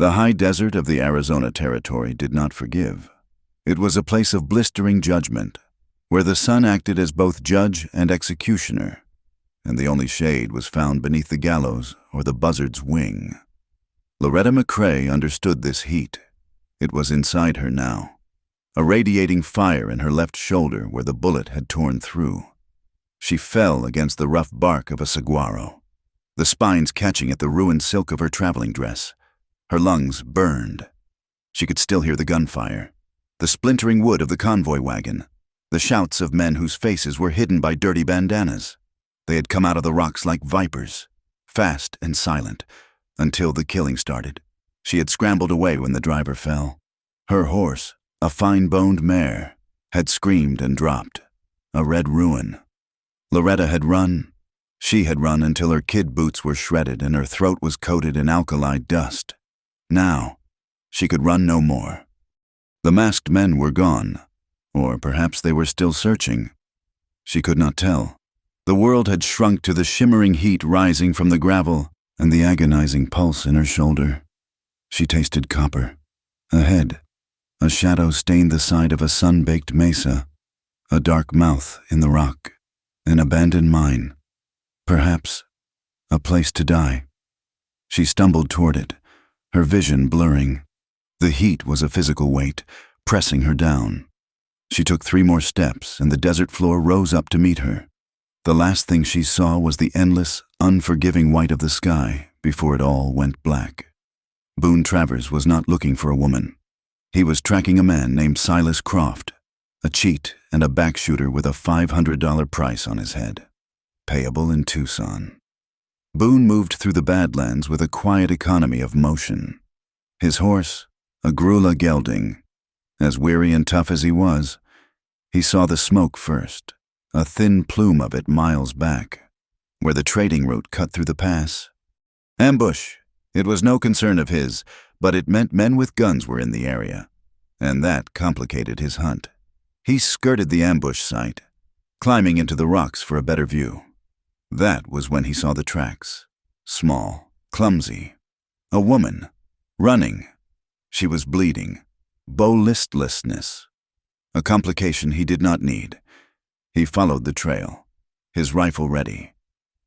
The high desert of the Arizona Territory did not forgive. It was a place of blistering judgment, where the sun acted as both judge and executioner, and the only shade was found beneath the gallows or the buzzard's wing. Loretta McCrae understood this heat. It was inside her now, a radiating fire in her left shoulder where the bullet had torn through. She fell against the rough bark of a saguaro, the spines catching at the ruined silk of her traveling dress. Her lungs burned. She could still hear the gunfire, the splintering wood of the convoy wagon, the shouts of men whose faces were hidden by dirty bandanas. They had come out of the rocks like vipers, fast and silent, until the killing started. She had scrambled away when the driver fell. Her horse, a fine-boned mare, had screamed and dropped, a red ruin. Loretta had run. She had run until her kid boots were shredded and her throat was coated in alkali dust. Now, she could run no more. The masked men were gone, or perhaps they were still searching. She could not tell. The world had shrunk to the shimmering heat rising from the gravel and the agonizing pulse in her shoulder. She tasted copper. Ahead, a shadow stained the side of a sun-baked mesa, a dark mouth in the rock, an abandoned mine, perhaps a place to die. She stumbled toward it, her vision blurring. The heat was a physical weight, pressing her down. She took 3 more steps, and the desert floor rose up to meet her. The last thing she saw was the endless, unforgiving white of the sky before it all went black. Boone Travers was not looking for a woman. He was tracking a man named Silas Croft, a cheat and a backshooter with a $500 price on his head, payable in Tucson. Boone moved through the Badlands with a quiet economy of motion. His horse, a Grula gelding. As weary and tough as he was, he saw the smoke first, a thin plume of it miles back, where the trading route cut through the pass. Ambush! It was no concern of his, but it meant men with guns were in the area, and that complicated his hunt. He skirted the ambush site, climbing into the rocks for a better view. That was when he saw the tracks. Small, clumsy. A woman, running. She was bleeding. Bow-listlessness. A complication he did not need. He followed the trail, his rifle ready.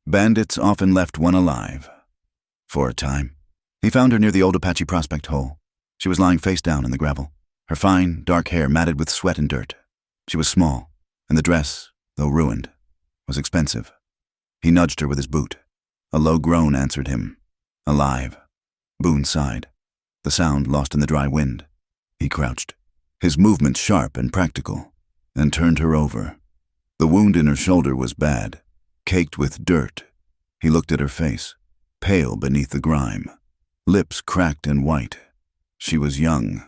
Bandits often left one alive. For a time, he found her near the old Apache prospect hole. She was lying face down in the gravel, her fine, dark hair matted with sweat and dirt. She was small, and the dress, though ruined, was expensive. He nudged her with his boot. A low groan answered him. Alive. Boone sighed, the sound lost in the dry wind. He crouched, his movements sharp and practical, and turned her over. The wound in her shoulder was bad, caked with dirt. He looked at her face, pale beneath the grime, lips cracked and white. She was young.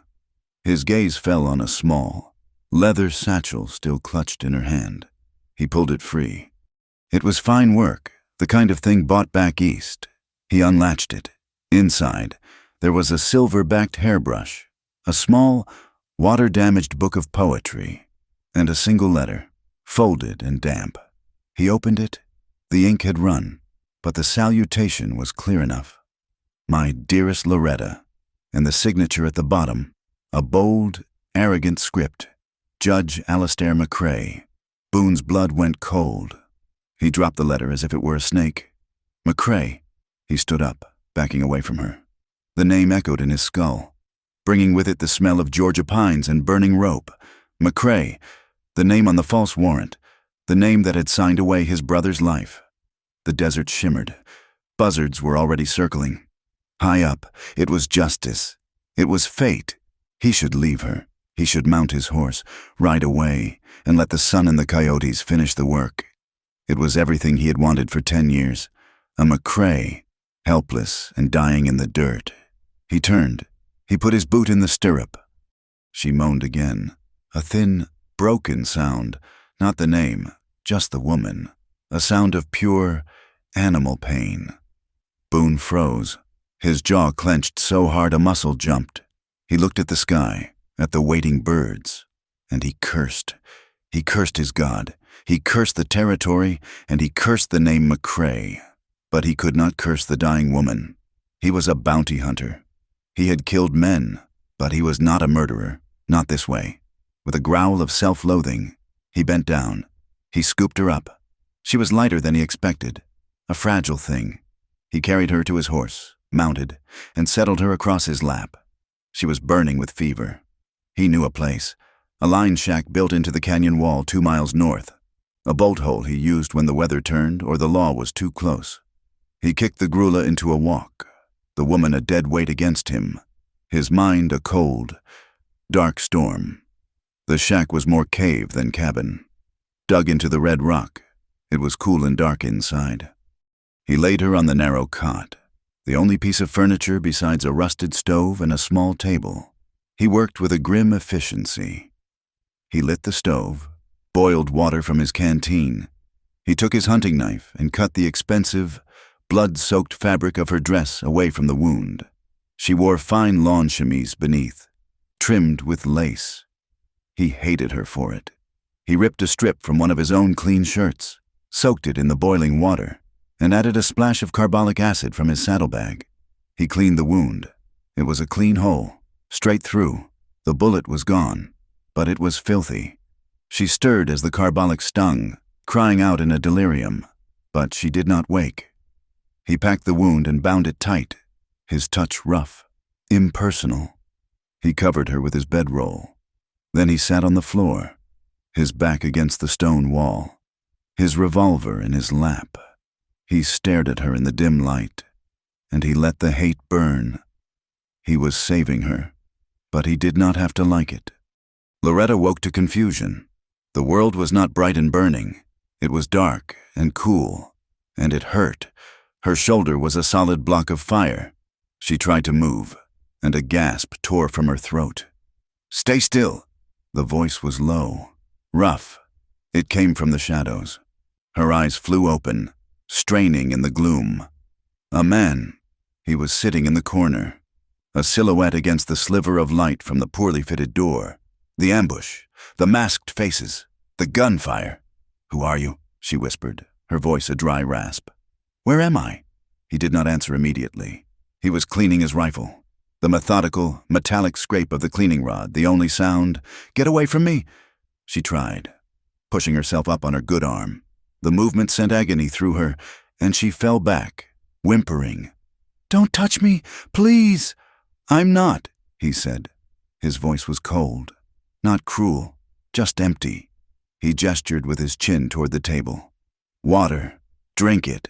His gaze fell on a small, leather satchel still clutched in her hand. He pulled it free. It was fine work, the kind of thing bought back east. He unlatched it. Inside, there was a silver-backed hairbrush, a small, water-damaged book of poetry, and a single letter, folded and damp. He opened it. The ink had run, but the salutation was clear enough. My dearest Loretta, and the signature at the bottom, a bold, arrogant script. Judge Alistair McCrae. Boone's blood went cold. He dropped the letter as if it were a snake. McCrae. He stood up, backing away from her. The name echoed in his skull, bringing with it the smell of Georgia pines and burning rope. McCrae, the name on the false warrant, the name that had signed away his brother's life. The desert shimmered. Buzzards were already circling. High up, it was justice. It was fate. He should leave her. He should mount his horse, ride away, and let the sun and the coyotes finish the work. It was everything he had wanted for 10 years. A McCrae, helpless and dying in the dirt. He turned. He put his boot in the stirrup. She moaned again. A thin, broken sound. Not the name, just the woman. A sound of pure, animal pain. Boone froze. His jaw clenched so hard a muscle jumped. He looked at the sky, at the waiting birds, and he cursed. He cursed his God. He cursed the territory, and he cursed the name McCrae. But he could not curse the dying woman. He was a bounty hunter. He had killed men, but he was not a murderer, not this way. With a growl of self-loathing, he bent down. He scooped her up. She was lighter than he expected, a fragile thing. He carried her to his horse, mounted, and settled her across his lap. She was burning with fever. He knew a place, a line shack built into the canyon wall 2 miles north, a bolt hole he used when the weather turned or the law was too close. He kicked the grulla into a walk, the woman a dead weight against him, his mind a cold, dark storm. The shack was more cave than cabin. Dug into the red rock, it was cool and dark inside. He laid her on the narrow cot, the only piece of furniture besides a rusted stove and a small table. He worked with a grim efficiency. He lit the stove, boiled water from his canteen. He took his hunting knife and cut the expensive, blood-soaked fabric of her dress away from the wound. She wore fine lawn chemise beneath, trimmed with lace. He hated her for it. He ripped a strip from one of his own clean shirts, soaked it in the boiling water, and added a splash of carbolic acid from his saddlebag. He cleaned the wound. It was a clean hole, straight through. The bullet was gone, but it was filthy. She stirred as the carbolic stung, crying out in a delirium, but she did not wake. He packed the wound and bound it tight, his touch rough, impersonal. He covered her with his bedroll. Then he sat on the floor, his back against the stone wall, his revolver in his lap. He stared at her in the dim light, and he let the hate burn. He was saving her, but he did not have to like it. Loretta woke to confusion. The world was not bright and burning. It was dark and cool, and it hurt. Her shoulder was a solid block of fire. She tried to move, and a gasp tore from her throat. "Stay still." The voice was low, rough. It came from the shadows. Her eyes flew open, straining in the gloom. A man. He was sitting in the corner, a silhouette against the sliver of light from the poorly fitted door. The ambush, the masked faces, the gunfire. "Who are you?" she whispered, her voice a dry rasp. "Where am I?" He did not answer immediately. He was cleaning his rifle. The methodical, metallic scrape of the cleaning rod, the only sound. "Get away from me!" She tried, pushing herself up on her good arm. The movement sent agony through her, and she fell back, whimpering. "Don't touch me, please!" "I'm not," he said. His voice was cold, not cruel, just empty. He gestured with his chin toward the table. "Water. Drink it."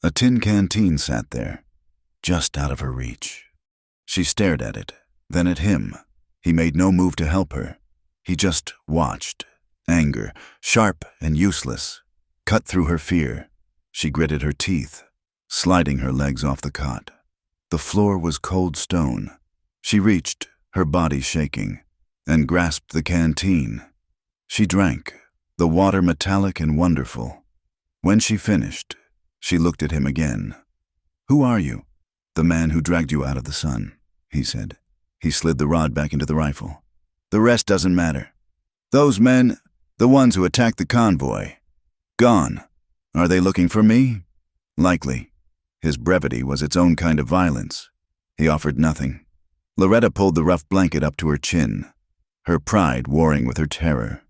A tin canteen sat there, just out of her reach. She stared at it, then at him. He made no move to help her. He just watched. Anger, sharp and useless, cut through her fear. She gritted her teeth, sliding her legs off the cot. The floor was cold stone. She reached, her body shaking, and grasped the canteen. She drank, the water metallic and wonderful. When she finished, she looked at him again. "Who are you?" "The man who dragged you out of the sun," he said. He slid the rod back into the rifle. "The rest doesn't matter. Those men, the ones who attacked the convoy, gone. Are they looking for me?" "Likely." His brevity was its own kind of violence. He offered nothing. Loretta pulled the rough blanket up to her chin, her pride warring with her terror.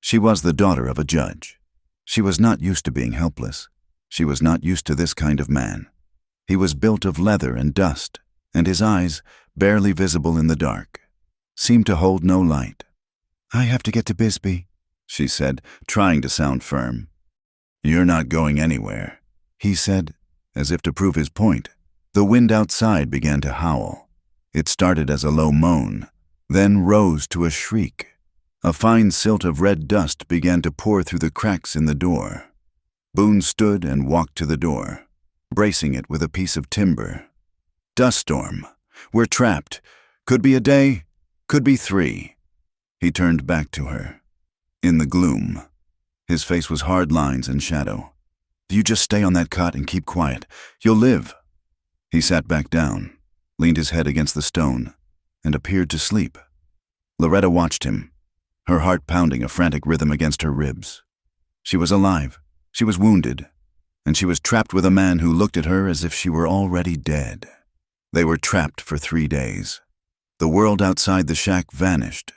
She was the daughter of a judge. She was not used to being helpless. She was not used to this kind of man. He was built of leather and dust, and his eyes, barely visible in the dark, seemed to hold no light. "I have to get to Bisbee," she said, trying to sound firm. "You're not going anywhere," he said, as if to prove his point. The wind outside began to howl. It started as a low moan, then rose to a shriek. A fine silt of red dust began to pour through the cracks in the door. Boone stood and walked to the door, bracing it with a piece of timber. "Dust storm. We're trapped. Could be a day, could be 3. He turned back to her. In the gloom, his face was hard lines and shadow. "You just stay on that cot and keep quiet. You'll live." He sat back down, leaned his head against the stone, and appeared to sleep. Loretta watched him, her heart pounding a frantic rhythm against her ribs. She was alive, she was wounded, and she was trapped with a man who looked at her as if she were already dead. They were trapped for 3 days. The world outside the shack vanished,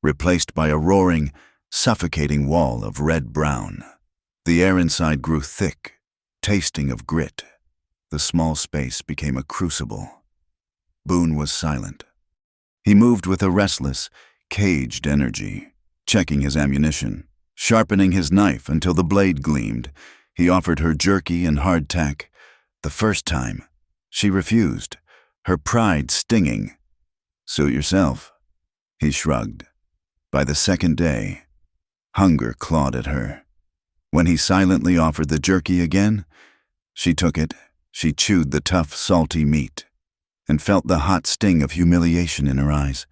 replaced by a roaring, suffocating wall of red-brown. The air inside grew thick, tasting of grit. The small space became a crucible. Boone was silent. He moved with a restless, caged energy, checking his ammunition, sharpening his knife until the blade gleamed. He offered her jerky and hardtack. The first time, she refused, her pride stinging. "Suit yourself," he shrugged. By the second day, hunger clawed at her. When he silently offered the jerky again, she took it. She chewed the tough, salty meat and felt the hot sting of humiliation in her eyes.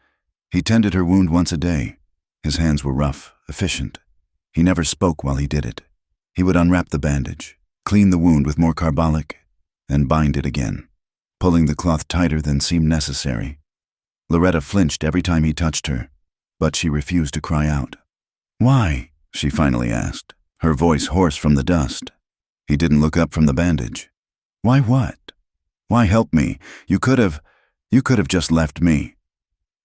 He tended her wound once a day. His hands were rough, efficient. He never spoke while he did it. He would unwrap the bandage, clean the wound with more carbolic, and bind it again, pulling the cloth tighter than seemed necessary. Loretta flinched every time he touched her, but she refused to cry out. "Why?" she finally asked, her voice hoarse from the dust. He didn't look up from the bandage. "Why what? Why help me? You could have just left me."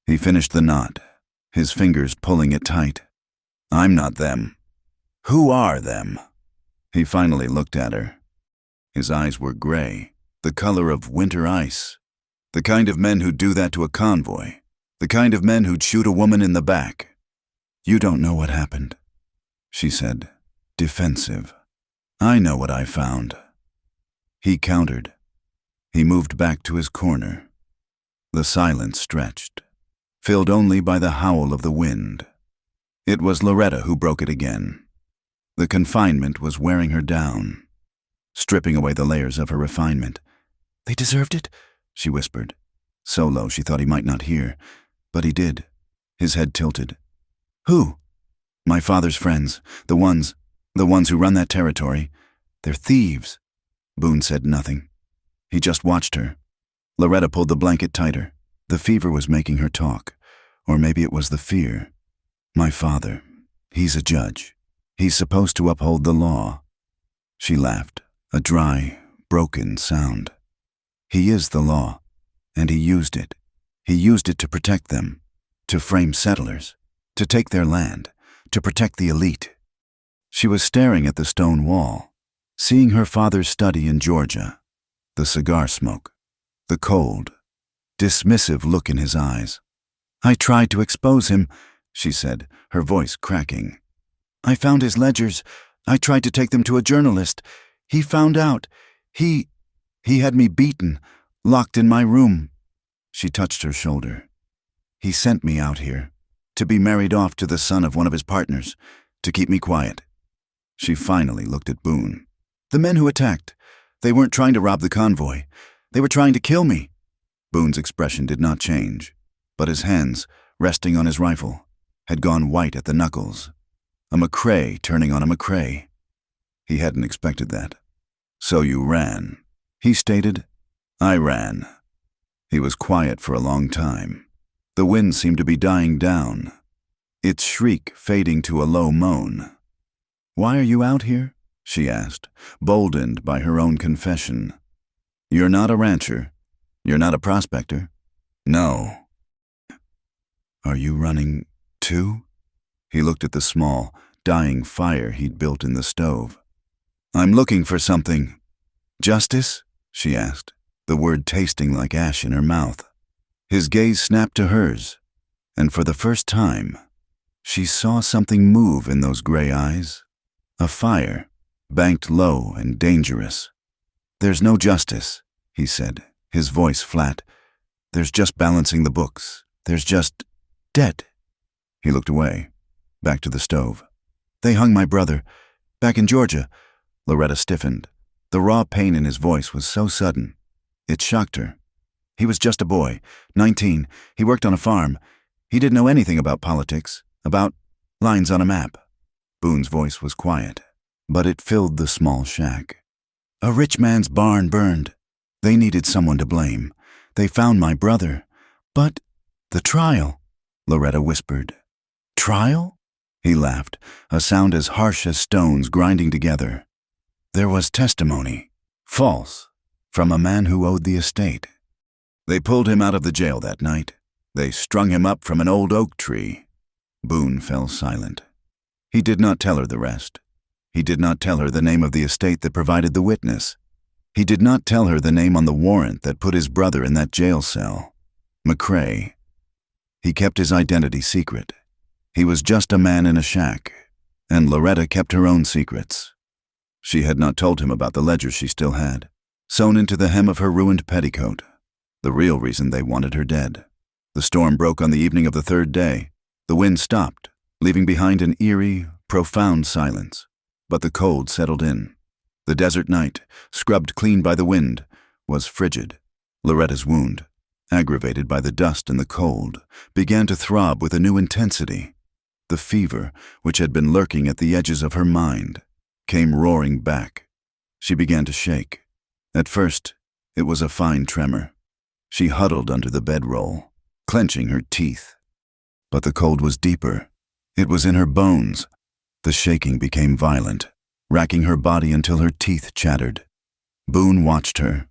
He finished the knot, his fingers pulling it tight. "I'm not them." "Who are them?" He finally looked at her. His eyes were gray, the color of winter ice. The kind of men who'd do that to a convoy. The kind of men who'd shoot a woman in the back. "You don't know what happened," she said, defensive. "I know what I found." He countered. He moved back to his corner. The silence stretched, filled only by the howl of the wind. It was Loretta who broke it again. The confinement was wearing her down, stripping away the layers of her refinement. "They deserved it," she whispered, so low she thought he might not hear, but he did. His head tilted. "Who?" "My father's friends, the ones who run that territory. They're thieves." Boone said nothing. He just watched her. Loretta pulled the blanket tighter. The fever was making her talk, or maybe it was the fear. "My father, he's a judge. He's supposed to uphold the law." She laughed, a dry, broken sound. "He is the law, and he used it. He used it to protect them, to frame settlers, to take their land, to protect the elite." She was staring at the stone wall, seeing her father's study in Georgia, the cigar smoke, the cold, dismissive look in his eyes. "I tried to expose him," she said, her voice cracking. "I found his ledgers. I tried to take them to a journalist. He found out. He had me beaten, locked in my room." She touched her shoulder. "He sent me out here, to be married off to the son of one of his partners, to keep me quiet." She finally looked at Boone. "The men who attacked, they weren't trying to rob the convoy. They were trying to kill me." Boone's expression did not change, but his hands, resting on his rifle, had gone white at the knuckles. A McCrae turning on a McCrae. He hadn't expected that. "So you ran," he stated. "I ran." He was quiet for a long time. The wind seemed to be dying down, its shriek fading to a low moan. "Why are you out here?" she asked, boldened by her own confession. "You're not a rancher. You're not a prospector." "No." "Are you running, too?" He looked at the small, dying fire he'd built in the stove. "I'm looking for something." "Justice?" she asked, the word tasting like ash in her mouth. His gaze snapped to hers, and for the first time, she saw something move in those gray eyes. A fire, banked low and dangerous. "There's no justice," he said, his voice flat. "There's just balancing the books. There's just debt." He looked away, back to the stove. "They hung my brother, back in Georgia." Loretta stiffened. The raw pain in his voice was so sudden. It shocked her. "He was just a boy, 19. He worked on a farm. He didn't know anything about politics, about lines on a map." Boone's voice was quiet, but it filled the small shack. "A rich man's barn burned. They needed someone to blame. They found my brother. But the trial," Loretta whispered. "Trial?" He laughed, a sound as harsh as stones grinding together. "There was testimony, false, from a man who owed the estate. They pulled him out of the jail that night. They strung him up from an old oak tree. Boone fell silent. He did not tell her the rest. He did not tell her the name of the estate that provided the witness. He did not tell her the name on the warrant that put his brother in that jail cell. McCrae. He kept his identity secret. He was just a man in a shack, and Loretta kept her own secrets. She had not told him about the ledger she still had, sewn into the hem of her ruined petticoat, the real reason they wanted her dead. The storm broke on the evening of the third day. The wind stopped, leaving behind an eerie, profound silence. But the cold settled in. The desert night, scrubbed clean by the wind, was frigid. Loretta's wound, aggravated by the dust and the cold, began to throb with a new intensity. The fever, which had been lurking at the edges of her mind, came roaring back. She began to shake. At first, it was a fine tremor. She huddled under the bedroll, clenching her teeth. But the cold was deeper. It was in her bones. The shaking became violent, racking her body until her teeth chattered. Boone watched her.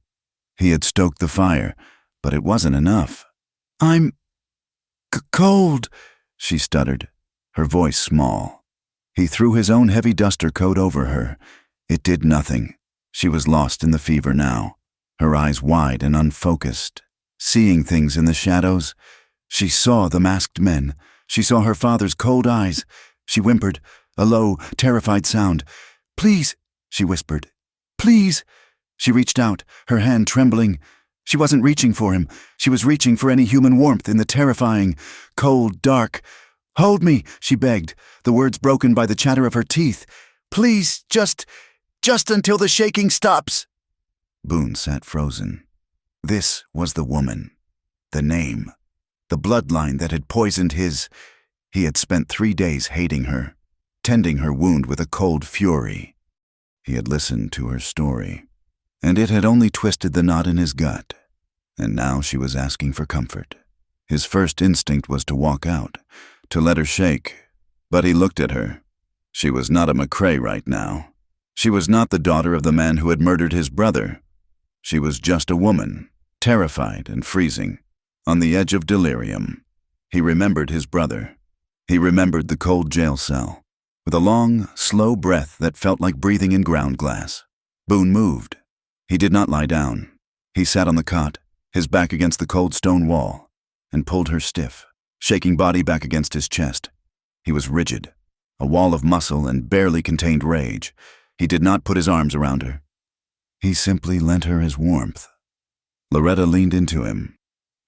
He had stoked the fire, but it wasn't enough. "I'm cold," she stuttered, her voice small. He threw his own heavy duster coat over her. It did nothing. She was lost in the fever now, her eyes wide and unfocused, seeing things in the shadows. She saw the masked men. She saw her father's cold eyes. She whimpered, a low, terrified sound. "Please," she whispered. "Please." She reached out, her hand trembling. She wasn't reaching for him. She was reaching for any human warmth in the terrifying, cold dark. "Hold me," she begged, the words broken by the chatter of her teeth. "Please, just until the shaking stops." Boone sat frozen. This was the woman, the name, the bloodline that had poisoned his. He had spent 3 days hating her, tending her wound with a cold fury. He had listened to her story, and it had only twisted the knot in his gut. And now she was asking for comfort. His first instinct was to walk out, to let her shake, but he looked at her. She was not a McCrae right now. She was not the daughter of the man who had murdered his brother. She was just a woman, terrified and freezing, on the edge of delirium. He remembered his brother. He remembered the cold jail cell, with a long, slow breath that felt like breathing in ground glass. Boone moved. He did not lie down. He sat on the cot, his back against the cold stone wall, and pulled her stiff, shaking body back against his chest. He was rigid, a wall of muscle and barely contained rage. He did not put his arms around her. He simply lent her his warmth. Loretta leaned into him,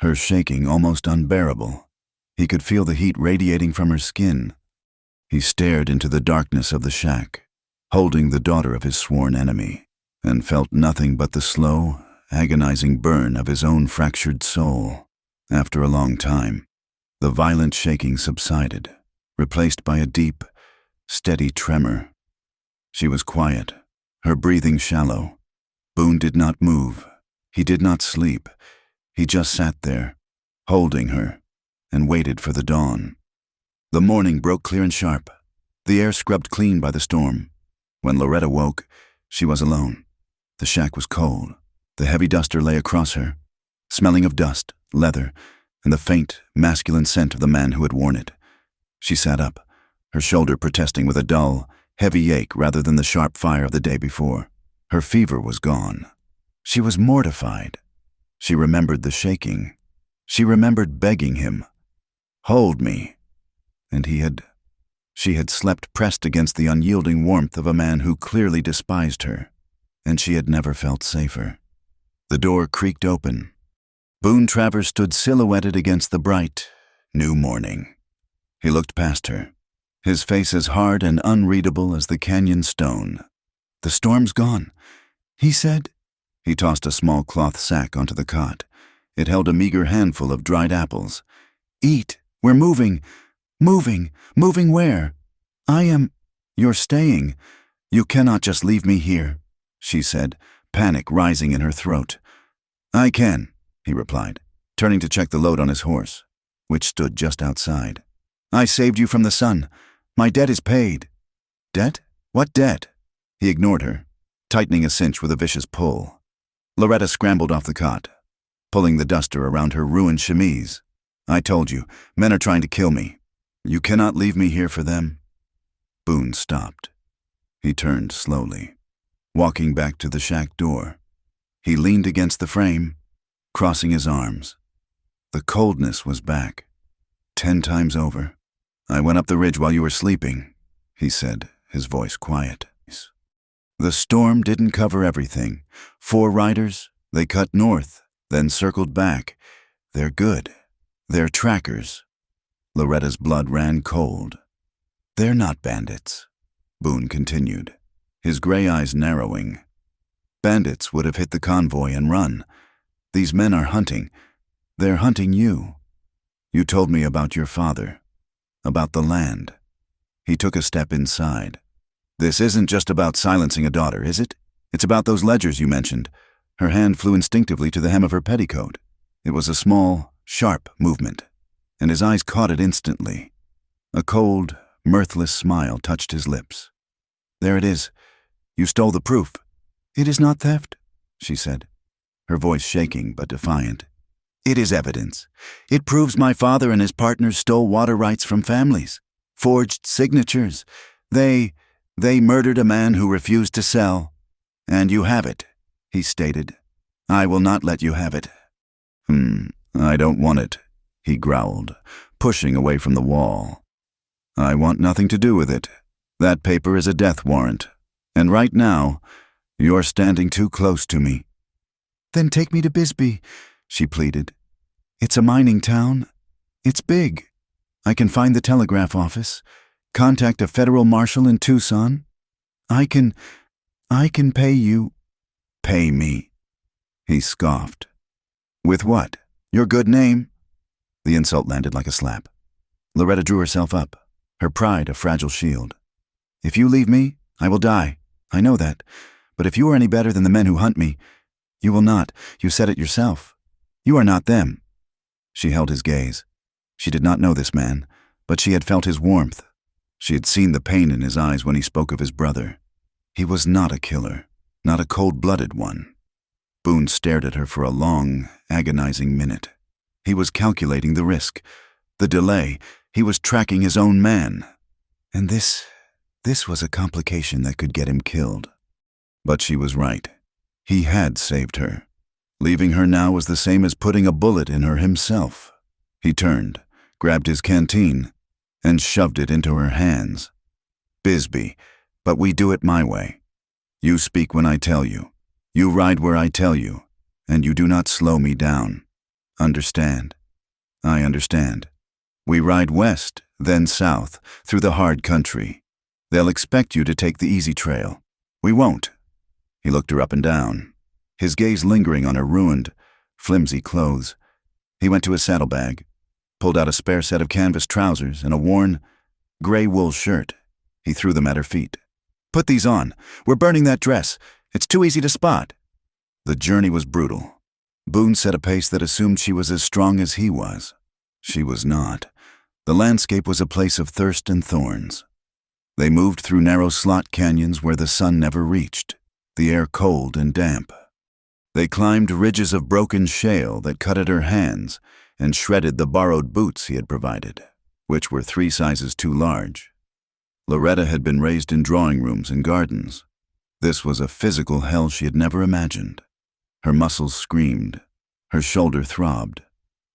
her shaking almost unbearable. He could feel the heat radiating from her skin. He stared into the darkness of the shack, holding the daughter of his sworn enemy, and felt nothing but the slow, agonizing burn of his own fractured soul. After a long time, the violent shaking subsided, replaced by a deep, steady tremor. She was quiet, her breathing shallow. Boone did not move. He did not sleep. He just sat there, holding her, and waited for the dawn. The morning broke clear and sharp, the air scrubbed clean by the storm. When Loretta woke, she was alone. The shack was cold. The heavy duster lay across her, smelling of dust, leather, and the faint, masculine scent of the man who had worn it. She sat up, her shoulder protesting with a dull, heavy ache rather than the sharp fire of the day before. Her fever was gone. She was mortified. She remembered the shaking. She remembered begging him, "Hold me." And she had slept pressed against the unyielding warmth of a man who clearly despised her, and she had never felt safer. The door creaked open. Boone Travers stood silhouetted against the bright, new morning. He looked past her, his face as hard and unreadable as the canyon stone. "The storm's gone," he said. He tossed a small cloth sack onto the cot. It held a meager handful of dried apples. "Eat. We're moving. Moving where?" "You're staying. You cannot just leave me here," she said, panic rising in her throat. "I can," he replied, turning to check the load on his horse, which stood just outside. "I saved you from the sun. My debt is paid." "Debt? What debt?" He ignored her, tightening a cinch with a vicious pull. Loretta scrambled off the cot. pulling the duster around her ruined chemise. "I told you, men are trying to kill me. You cannot leave me here for them." Boone stopped. He turned slowly, walking back to the shack door. He leaned against the frame, crossing his arms. The coldness was back, 10 times over. "I went up the ridge while you were sleeping," he said, his voice quiet. The storm didn't cover everything. 4 riders, they cut north, then circled back. They're good. They're trackers. Loretta's blood ran cold. "They're not bandits," Boone continued, his gray eyes narrowing. "Bandits would have hit the convoy and run. These men are hunting. They're hunting you. You told me about your father, about the land." He took a step inside. "This isn't just about silencing a daughter, is it? It's about those ledgers you mentioned." Her hand flew instinctively to the hem of her petticoat. It was a small, sharp movement, and his eyes caught it instantly. A cold, mirthless smile touched his lips. "There it is. You stole the proof." "It is not theft," she said, her voice shaking but defiant. "It is evidence. It proves my father and his partners stole water rights from families, forged signatures. They murdered a man who refused to sell. And you have it," he stated. "I will not let you have it." I don't want it," he growled, pushing away from the wall. "I want nothing to do with it. That paper is a death warrant. And right now, you're standing too close to me." "Then take me to Bisbee," she pleaded. "It's a mining town. It's big. I can find the telegraph office, contact a federal marshal in Tucson. I can pay you." "Pay me?" he scoffed. "With what? Your good name?" The insult landed like a slap. Loretta drew herself up, her pride a fragile shield. "If you leave me, I will die. I know that. But if you are any better than the men who hunt me, you will not. You said it yourself. You are not them." She held his gaze. She did not know this man, but she had felt his warmth. She had seen the pain in his eyes when he spoke of his brother. He was not a killer, not a cold-blooded one. Boone stared at her for a long, agonizing minute. He was calculating the risk, the delay. He was tracking his own man. And this was a complication that could get him killed. But she was right. He had saved her. Leaving her now was the same as putting a bullet in her himself. He turned, grabbed his canteen, and shoved it into her hands. "Bisbee, but we do it my way. You speak when I tell you. You ride where I tell you, and you do not slow me down. Understand?" "I understand. We ride west, then south, through the hard country. They'll expect you to take the easy trail. We won't." He looked her up and down, his gaze lingering on her ruined, flimsy clothes. He went to his saddlebag, pulled out a spare set of canvas trousers and a worn, gray wool shirt. He threw them at her feet. "Put these on. We're burning that dress. It's too easy to spot." The journey was brutal. Boone set a pace that assumed she was as strong as he was. She was not. The landscape was a place of thirst and thorns. They moved through narrow slot canyons where the sun never reached, the air cold and damp. They climbed ridges of broken shale that cut at her hands and shredded the borrowed boots he had provided, which were 3 sizes too large. Loretta had been raised in drawing rooms and gardens. This was a physical hell she had never imagined. Her muscles screamed. Her shoulder throbbed.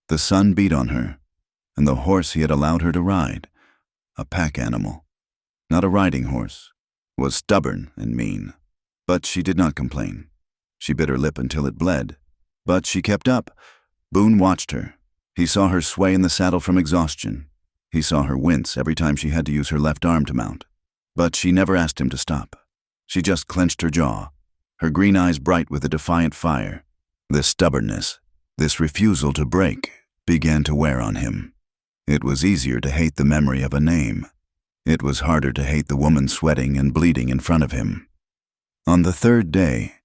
The sun beat on her, and the horse he had allowed her to ride, a pack animal, not a riding horse, was stubborn and mean. But she did not complain. She bit her lip until it bled, but she kept up. Boone watched her. He saw her sway in the saddle from exhaustion. He saw her wince every time she had to use her left arm to mount. But she never asked him to stop. She just clenched her jaw, her green eyes bright with a defiant fire. This stubbornness, this refusal to break, began to wear on him. It was easier to hate the memory of a name. It was harder to hate the woman sweating and bleeding in front of him. On the 3rd day,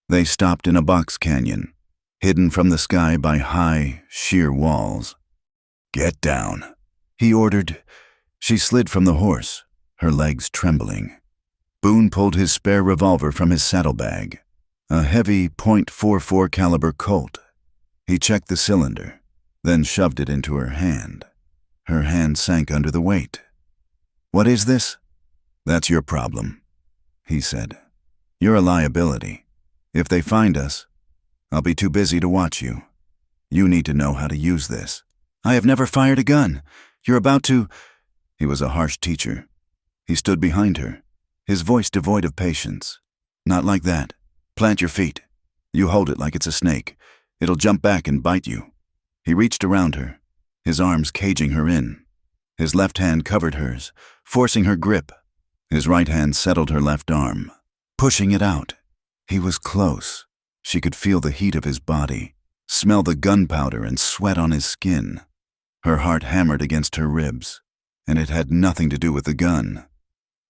they stopped in a box canyon, hidden from the sky by high, sheer walls. "Get down," he ordered. She slid from the horse, her legs trembling. Boone pulled his spare revolver from his saddlebag, a heavy .44 caliber Colt. He checked the cylinder, then shoved it into her hand. Her hand sank under the weight. "What is this?" "That's your problem," he said. "You're a liability. If they find us, I'll be too busy to watch you. You need to know how to use this." "I have never fired a gun. You're about to—" He was a harsh teacher. He stood behind her, his voice devoid of patience. "Not like that. Plant your feet. You hold it like it's a snake. It'll jump back and bite you." He reached around her, his arms caging her in. His left hand covered hers, forcing her grip. His right hand settled her left arm, pushing it out. He was close. She could feel the heat of his body, smell the gunpowder and sweat on his skin. Her heart hammered against her ribs, and it had nothing to do with the gun.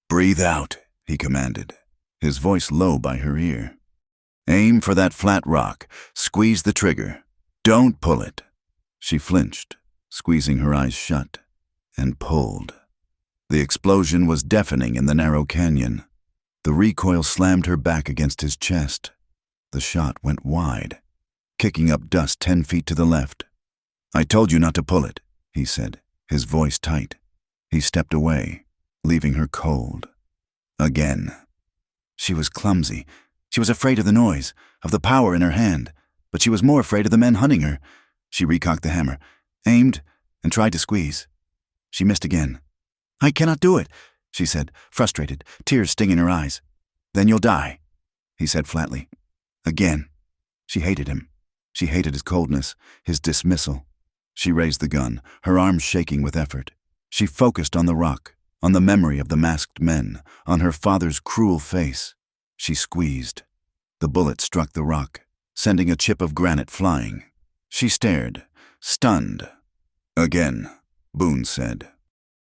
"Breathe out," he commanded, his voice low by her ear. "Aim for that flat rock. Squeeze the trigger. Don't pull it." She flinched, squeezing her eyes shut, and pulled. The explosion was deafening in the narrow canyon. The recoil slammed her back against his chest. The shot went wide, kicking up dust 10 feet to the left. "I told you not to pull it," he said, his voice tight. He stepped away, leaving her cold. Again. She was clumsy. She was afraid of the noise, of the power in her hand, but she was more afraid of the men hunting her. She recocked the hammer, aimed, and tried to squeeze. She missed again. "I cannot do it," she said, frustrated, tears stinging her eyes. "Then you'll die," he said flatly. Again. She hated him. She hated his coldness, his dismissal. She raised the gun, her arms shaking with effort. She focused on the rock, on the memory of the masked men, on her father's cruel face. She squeezed. The bullet struck the rock, sending a chip of granite flying. She stared, stunned. "Again," Boone said.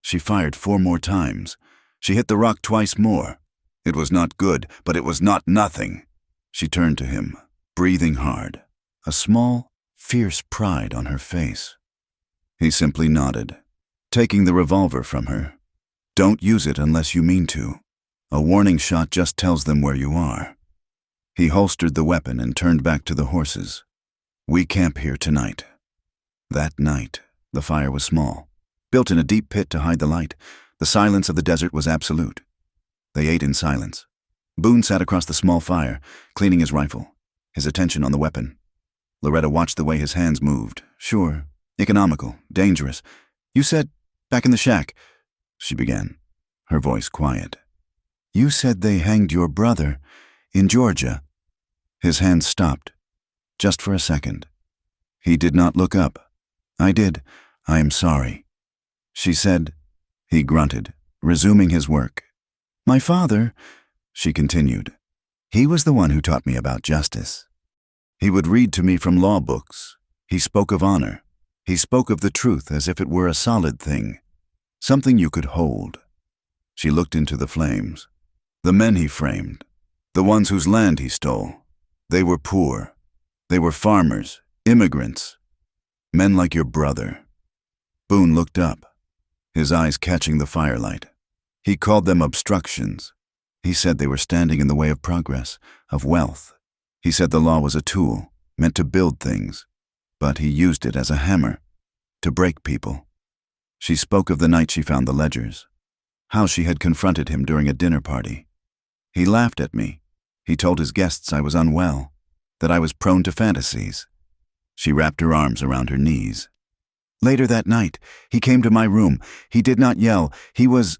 She fired 4 more times. She hit the rock twice more. It was not good, but it was not nothing. She turned to him, breathing hard, a small, fierce pride on her face. He simply nodded, taking the revolver from her. "Don't use it unless you mean to. A warning shot just tells them where you are." He holstered the weapon and turned back to the horses. "We camp here tonight." That night, the fire was small, built in a deep pit to hide the light. The silence of the desert was absolute. They ate in silence. Boone sat across the small fire, cleaning his rifle, his attention on the weapon. Loretta watched the way his hands moved. "Sure, economical, dangerous. You said, back in the shack," she began, her voice quiet. "You said they hanged your brother in Georgia." His hands stopped, just for a second. He did not look up. "I did. I am sorry." She said. He grunted, resuming his work. "My father," she continued, "he was the one who taught me about justice. He would read to me from law books. He spoke of honor. He spoke of the truth as if it were a solid thing, something you could hold." She looked into the flames. "The men he framed, the ones whose land he stole, they were poor. They were farmers, immigrants, men like your brother." Boone looked up, his eyes catching the firelight. He called them obstructions. He said they were standing in the way of progress, of wealth. He said the law was a tool, meant to build things, but he used it as a hammer, to break people. She spoke of the night she found the ledgers, how she had confronted him during a dinner party. He laughed at me. He told his guests I was unwell, that I was prone to fantasies. She wrapped her arms around her knees. "Later that night, he came to my room. He did not yell. He was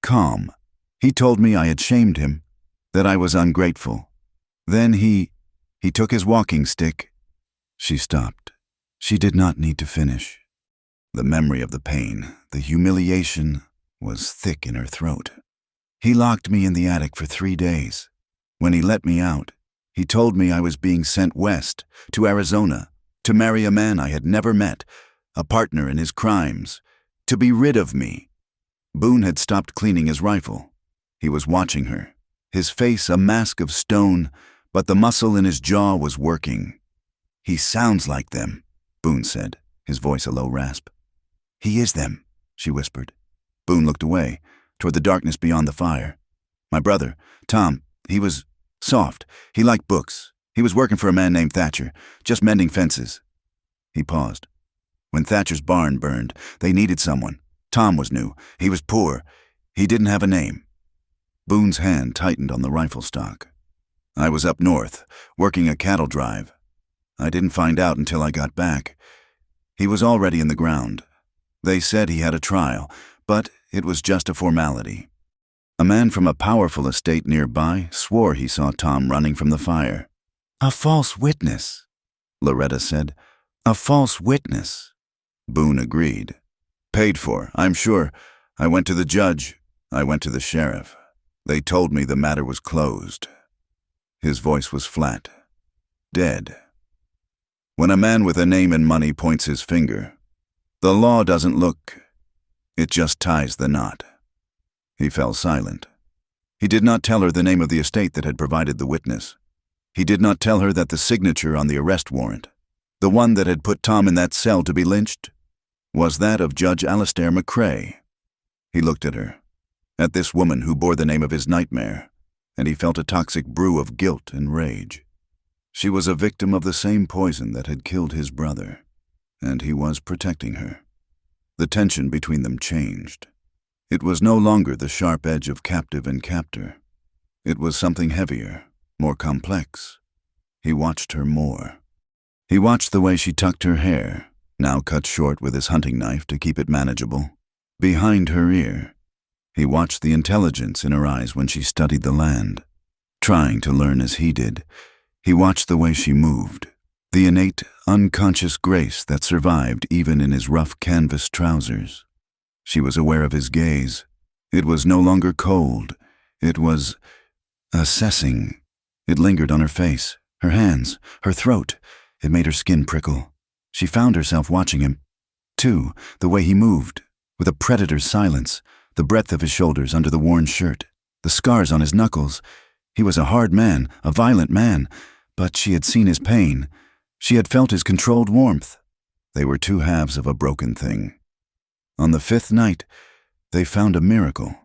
calm. He told me I had shamed him, that I was ungrateful. Then he took his walking stick." She stopped. She did not need to finish. The memory of the pain, the humiliation, was thick in her throat. "He locked me in the attic for 3 days. When he let me out, he told me I was being sent west, to Arizona, to marry a man I had never met, a partner in his crimes, to be rid of me." Boone had stopped cleaning his rifle. He was watching her, his face a mask of stone, but the muscle in his jaw was working. "He sounds like them," Boone said, his voice a low rasp. "He is them," she whispered. Boone looked away, toward the darkness beyond the fire. "My brother, Tom, he was soft. He liked books. He was working for a man named Thatcher, just mending fences. He paused. When Thatcher's barn burned, they needed someone. Tom was new. He was poor. He didn't have a name. Boone's hand tightened on the rifle stock. I was up north, working a cattle drive. I didn't find out until I got back. He was already in the ground. They said he had a trial, but it was just a formality. A man from a powerful estate nearby swore he saw Tom running from the fire. A false witness, Loretta said. A false witness. Boone agreed. Paid for, I'm sure. I went to the judge. I went to the sheriff. They told me the matter was closed. His voice was flat. Dead. When a man with a name and money points his finger, the law doesn't look. It just ties the knot. He fell silent. He did not tell her the name of the estate that had provided the witness. He did not tell her that the signature on the arrest warrant, the one that had put Tom in that cell to be lynched, was that of Judge Alistair McCrae. He looked at her, at this woman who bore the name of his nightmare, and he felt a toxic brew of guilt and rage. She was a victim of the same poison that had killed his brother, and he was protecting her. The tension between them changed. It was no longer the sharp edge of captive and captor. It was something heavier, more complex. He watched her more. He watched the way she tucked her hair, now cut short with his hunting knife to keep it manageable, behind her ear. He watched the intelligence in her eyes when she studied the land, trying to learn as he did. He watched the way she moved, the innate, unconscious grace that survived even in his rough canvas trousers. She was aware of his gaze. It was no longer cold. It was assessing. It lingered on her face, her hands, her throat. It made her skin prickle. She found herself watching him, too, the way he moved, with a predator's silence, the breadth of his shoulders under the worn shirt, the scars on his knuckles. He was a hard man, a violent man, but she had seen his pain. She had felt his controlled warmth. They were two halves of a broken thing. On the fifth night, they found a miracle.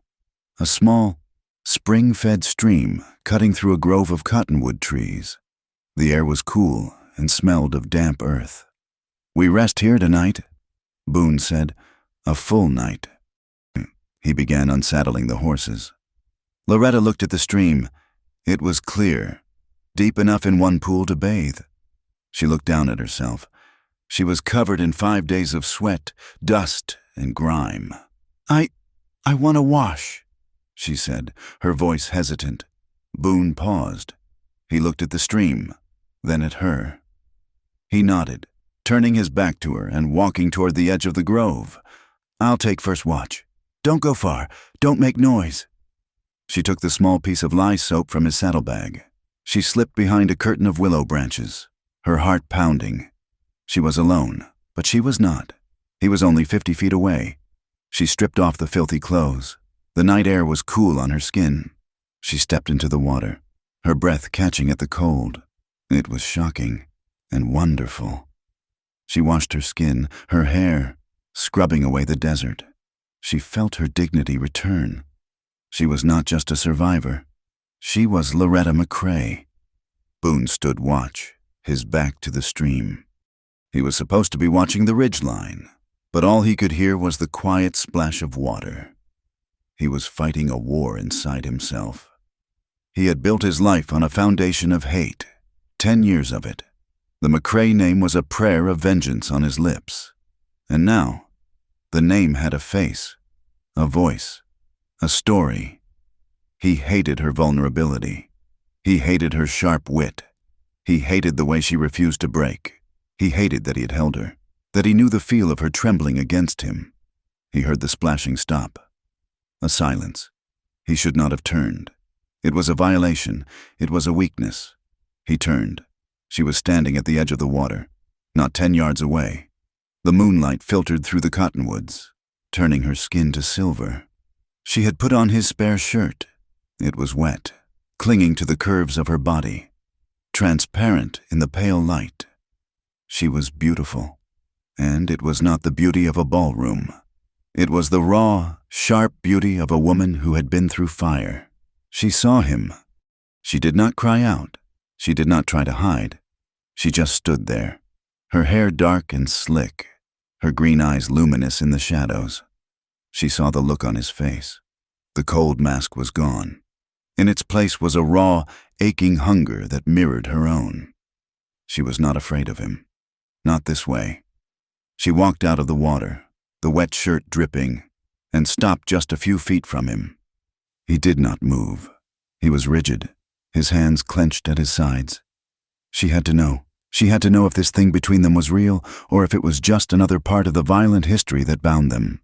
A small, spring-fed stream cutting through a grove of cottonwood trees. The air was cool and smelled of damp earth. We rest here tonight, Boone said. A full night. He began unsaddling the horses. Loretta looked at the stream. It was clear, deep enough in one pool to bathe. She looked down at herself. She was covered in 5 days of sweat, dust, and grime. I want to wash, she said, her voice hesitant. Boone paused. He looked at the stream, then at her. He nodded, turning his back to her and walking toward the edge of the grove. I'll take first watch. Don't go far. Don't make noise. She took the small piece of lye soap from his saddlebag. She slipped behind a curtain of willow branches, her heart pounding. She was alone, but she was not. He was only 50 feet away. She stripped off the filthy clothes. The night air was cool on her skin. She stepped into the water, her breath catching at the cold. It was shocking and wonderful. She washed her skin, her hair, scrubbing away the desert. She felt her dignity return. She was not just a survivor. She was Loretta McCrae. Boone stood watch, his back to the stream. He was supposed to be watching the ridgeline, but all he could hear was the quiet splash of water. He was fighting a war inside himself. He had built his life on a foundation of hate, 10 years of it. The McCrae name was a prayer of vengeance on his lips. And now, the name had a face, a voice, a story. He hated her vulnerability. He hated her sharp wit. He hated the way she refused to break. He hated that he had held her, that he knew the feel of her trembling against him. He heard the splashing stop. A silence. He should not have turned. It was a violation. It was a weakness. He turned. She was standing at the edge of the water, not 10 yards away. The moonlight filtered through the cottonwoods, turning her skin to silver. She had put on his spare shirt. It was wet, clinging to the curves of her body, transparent in the pale light. She was beautiful, and it was not the beauty of a ballroom. It was the raw, sharp beauty of a woman who had been through fire. She saw him. She did not cry out. She did not try to hide. She just stood there, her hair dark and slick, her green eyes luminous in the shadows. She saw the look on his face. The cold mask was gone. In its place was a raw, aching hunger that mirrored her own. She was not afraid of him. Not this way. She walked out of the water, the wet shirt dripping, and stopped just a few feet from him. He did not move. He was rigid, his hands clenched at his sides. She had to know. She had to know if this thing between them was real or if it was just another part of the violent history that bound them.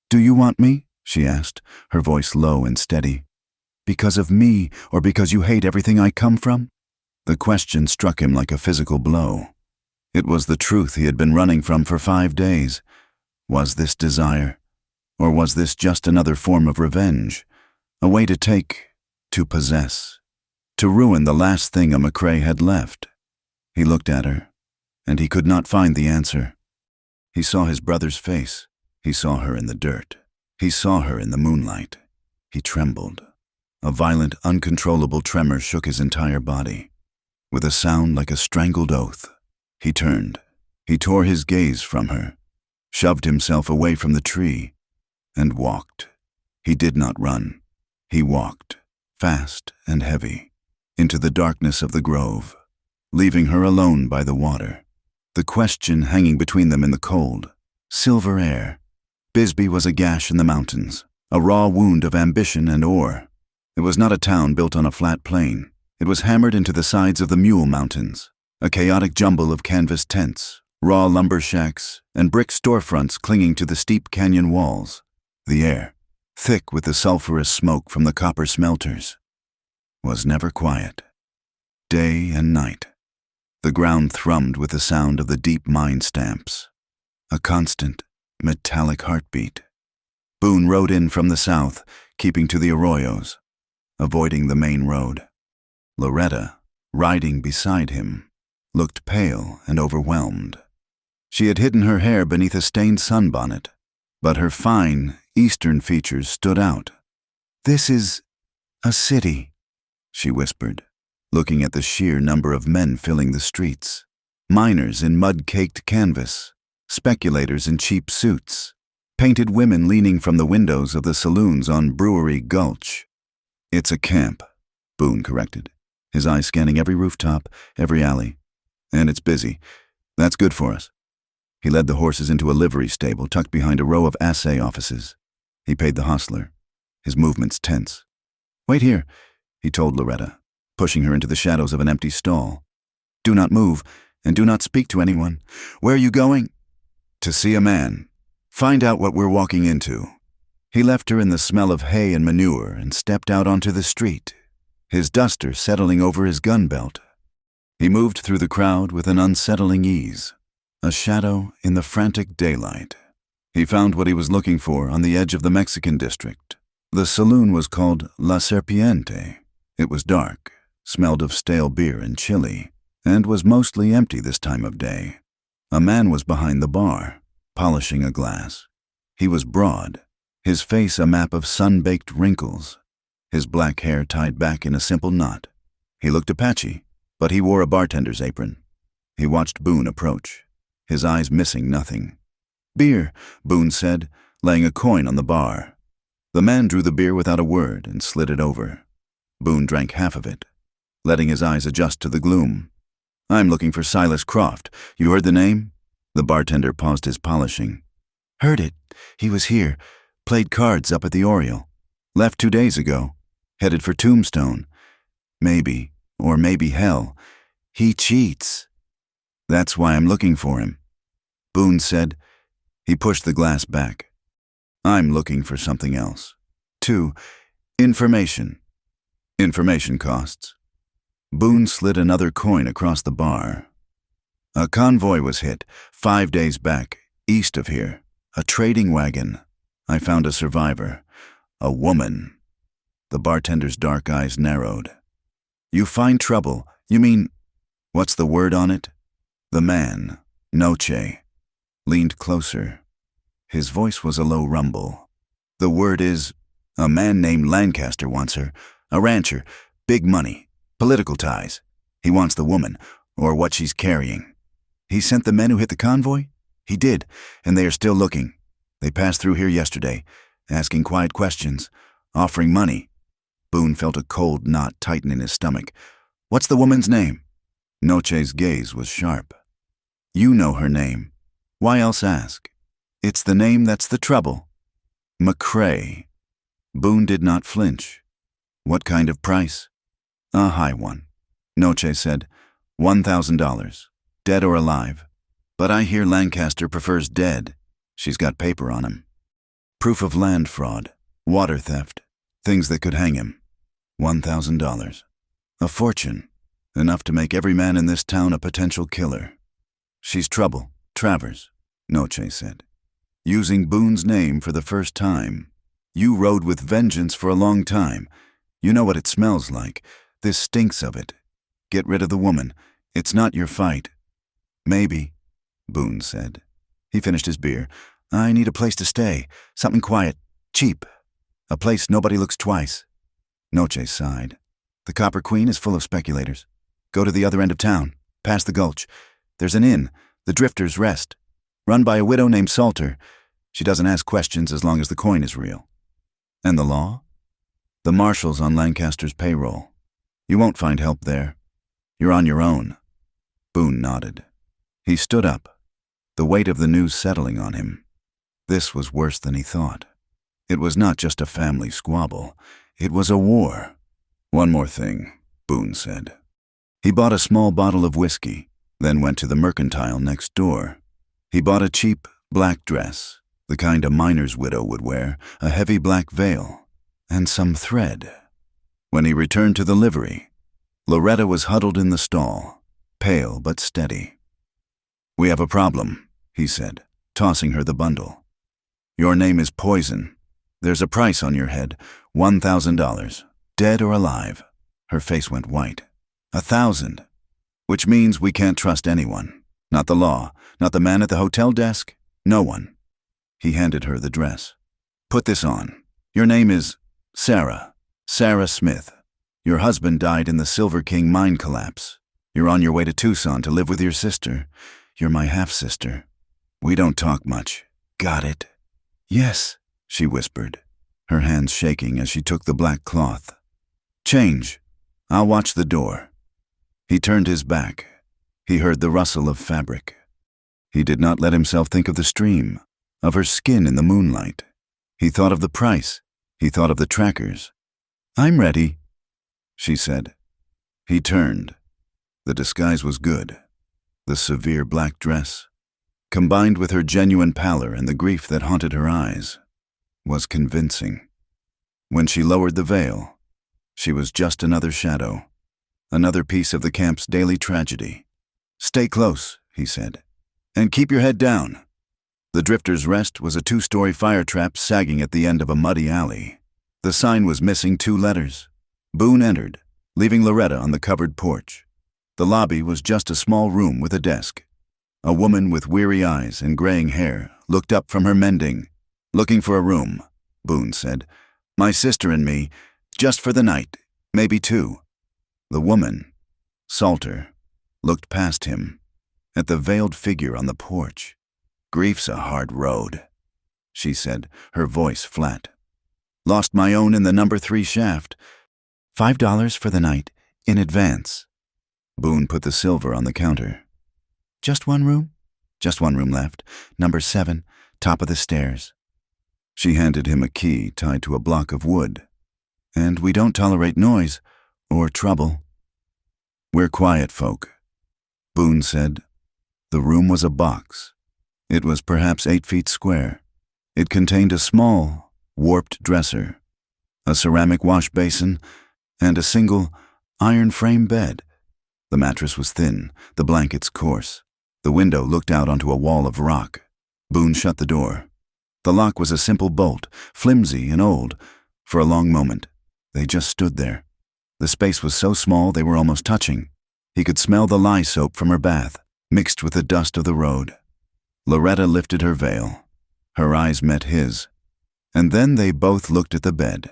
"Do you want me?" she asked, her voice low and steady. "Because of me or because you hate everything I come from?" The question struck him like a physical blow. It was the truth he had been running from for 5 days. Was this desire? Or was this just another form of revenge? A way to take, to possess, to ruin the last thing a McCrae had left? He looked at her, and he could not find the answer. He saw his brother's face. He saw her in the dirt. He saw her in the moonlight. He trembled. A violent, uncontrollable tremor shook his entire body. With a sound like a strangled oath, he turned. He tore his gaze from her, shoved himself away from the tree, and walked. He did not run. He walked, fast and heavy, into the darkness of the grove, leaving her alone by the water. The question hanging between them in the cold, silver air. Bisbee was a gash in the mountains, a raw wound of ambition and ore. It was not a town built on a flat plain. It was hammered into the sides of the Mule Mountains, a chaotic jumble of canvas tents, raw lumber shacks, and brick storefronts clinging to the steep canyon walls. The air, thick with the sulphurous smoke from the copper smelters, was never quiet. Day and night. The ground thrummed with the sound of the deep mine stamps, a constant, metallic heartbeat. Boone rode in from the south, keeping to the arroyos, avoiding the main road. Loretta, riding beside him, looked pale and overwhelmed. She had hidden her hair beneath a stained sunbonnet, but her fine, eastern features stood out. "This is a city," she whispered, looking at the sheer number of men filling the streets. Miners in mud-caked canvas, speculators in cheap suits, painted women leaning from the windows of the saloons on Brewery Gulch. "It's a camp," Boone corrected, his eyes scanning every rooftop, every alley. "And it's busy. That's good for us." He led the horses into a livery stable tucked behind a row of assay offices. He paid the hostler, his movements tense. "Wait here," he told Loretta, pushing her into the shadows of an empty stall. "Do not move, and do not speak to anyone. Where are you going?" "To see a man. Find out what we're walking into." He left her in the smell of hay and manure and stepped out onto the street, his duster settling over his gun belt. He moved through the crowd with an unsettling ease, a shadow in the frantic daylight. He found what he was looking for on the edge of the Mexican district. The saloon was called La Serpiente. It was dark, smelled of stale beer and chili, and was mostly empty this time of day. A man was behind the bar, polishing a glass. He was broad, his face a map of sun-baked wrinkles, his black hair tied back in a simple knot. He looked Apache, but he wore a bartender's apron. He watched Boone approach, his eyes missing nothing. "Beer," Boone said, laying a coin on the bar. The man drew the beer without a word and slid it over. Boone drank half of it, letting his eyes adjust to the gloom. "I'm looking for Silas Croft. You heard the name?" The bartender paused his polishing. "Heard it. He was here. Played cards up at the Oriole. Left 2 days ago. Headed for Tombstone. Maybe, or maybe hell. He cheats. That's why I'm looking for him," Boone said. He pushed the glass back. "I'm looking for something else. 2. Information. Information costs." Boone slid another coin across the bar. "A convoy was hit 5 days back, east of here. A trading wagon. I found a survivor. A woman." The bartender's dark eyes narrowed. "You find trouble? You mean, what's the word on it?" The man, Noche, leaned closer. His voice was a low rumble. "The word is, a man named Lancaster wants her. A rancher, big money, political ties. He wants the woman, or what she's carrying." He sent the men who hit the convoy? He did, and they are still looking. They passed through here yesterday, asking quiet questions, offering money. Boone felt a cold knot tighten in his stomach. What's the woman's name? Noche's gaze was sharp. You know her name. Why else ask? It's the name that's the trouble. McCrae. Boone did not flinch. What kind of price? A high one. Noche said, $1,000, dead or alive. But I hear Lancaster prefers dead. She's got paper on him. Proof of land fraud, water theft, things that could hang him. $1,000. A fortune, enough to make every man in this town a potential killer. She's trouble, Travers, Noche said. Using Boone's name for the first time. You rode with vengeance for a long time. You know what it smells like. This stinks of it. Get rid of the woman. It's not your fight. Maybe, Boone said. He finished his beer. I need a place to stay. Something quiet. Cheap. A place nobody looks twice. Noche sighed. The Copper Queen is full of speculators. Go to the other end of town, past the gulch. There's an inn, the Drifter's Rest, run by a widow named Salter. She doesn't ask questions as long as the coin is real. And the law? The marshal's on Lancaster's payroll. You won't find help there. You're on your own. Boone nodded. He stood up, the weight of the news settling on him. This was worse than he thought. It was not just a family squabble. It was a war. One more thing, Boone said. He bought a small bottle of whiskey, then went to the mercantile next door. He bought a cheap black dress, the kind a miner's widow would wear, a heavy black veil, and some thread. When he returned to the livery, Loretta was huddled in the stall, pale but steady. We have a problem, he said, tossing her the bundle. Your name is Poison. There's a price on your head, $1,000, dead or alive. Her face went white. 1,000, which means we can't trust anyone. Not the law, not the man at the hotel desk, no one. He handed her the dress. Put this on. Your name is Sarah Smith. Your husband died in the Silver King mine collapse. You're on your way to Tucson to live with your sister. You're my half-sister. We don't talk much. Got it? Yes, she whispered, her hands shaking as she took the black cloth. Change. I'll watch the door. He turned his back. He heard the rustle of fabric. He did not let himself think of the stream, of her skin in the moonlight. He thought of the price. He thought of the trackers. I'm ready, she said. He turned. The disguise was good. The severe black dress, combined with her genuine pallor and the grief that haunted her eyes, was convincing. When she lowered the veil, she was just another shadow, another piece of the camp's daily tragedy. Stay close, he said, and keep your head down. The Drifter's Rest was a 2-story fire trap sagging at the end of a muddy alley. The sign was missing 2 letters. Boone entered, leaving Loretta on the covered porch. The lobby was just a small room with a desk. A woman with weary eyes and graying hair looked up from her mending. Looking for a room, Boone said. My sister and me, just for the night, maybe 2. The woman, Salter, looked past him, at the veiled figure on the porch. Grief's a hard road, she said, her voice flat. Lost my own in the number 3 shaft. $5 for the night, in advance. Boone put the silver on the counter. Just one room? Just one room left. Number 7, top of the stairs. She handed him a key tied to a block of wood. And we don't tolerate noise or trouble. We're quiet folk, Boone said. The room was a box. It was perhaps 8 feet square. It contained a small, warped dresser, a ceramic wash basin, and a single, iron-frame bed. The mattress was thin, the blankets coarse. The window looked out onto a wall of rock. Boone shut the door. The lock was a simple bolt, flimsy and old. For a long moment, they just stood there. The space was so small they were almost touching. He could smell the lye soap from her bath, mixed with the dust of the road. Loretta lifted her veil. Her eyes met his. And then they both looked at the bed.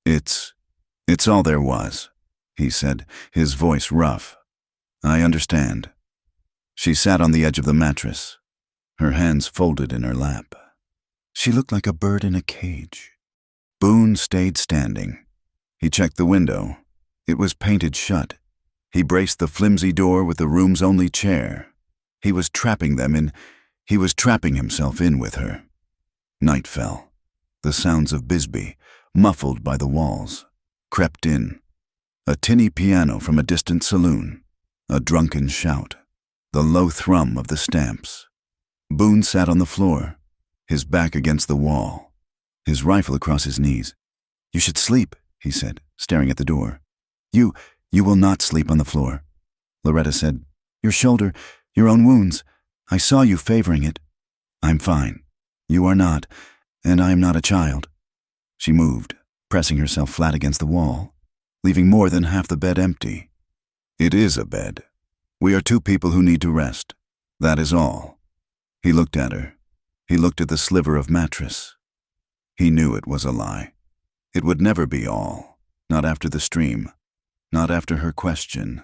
It's all there was, he said, his voice rough. I understand. She sat on the edge of the mattress, her hands folded in her lap. She looked like a bird in a cage. Boone stayed standing. He checked the window. It was painted shut. He braced the flimsy door with the room's only chair. He was trapping them in. He was trapping himself in with her. Night fell. The sounds of Bisbee, muffled by the walls, crept in. A tinny piano from a distant saloon, a drunken shout, the low thrum of the stamps. Boone sat on the floor, his back against the wall, his rifle across his knees. "You should sleep," he said, staring at the door. You will not sleep on the floor." Loretta said, "Your shoulder, your own wounds. I saw you favoring it." "I'm fine. You are not, and I am not a child." She moved, pressing herself flat against the wall, leaving more than half the bed empty. "It is a bed. We are two people who need to rest. That is all." He looked at her. He looked at the sliver of mattress. He knew it was a lie. It would never be all, not after the stream, not after her question.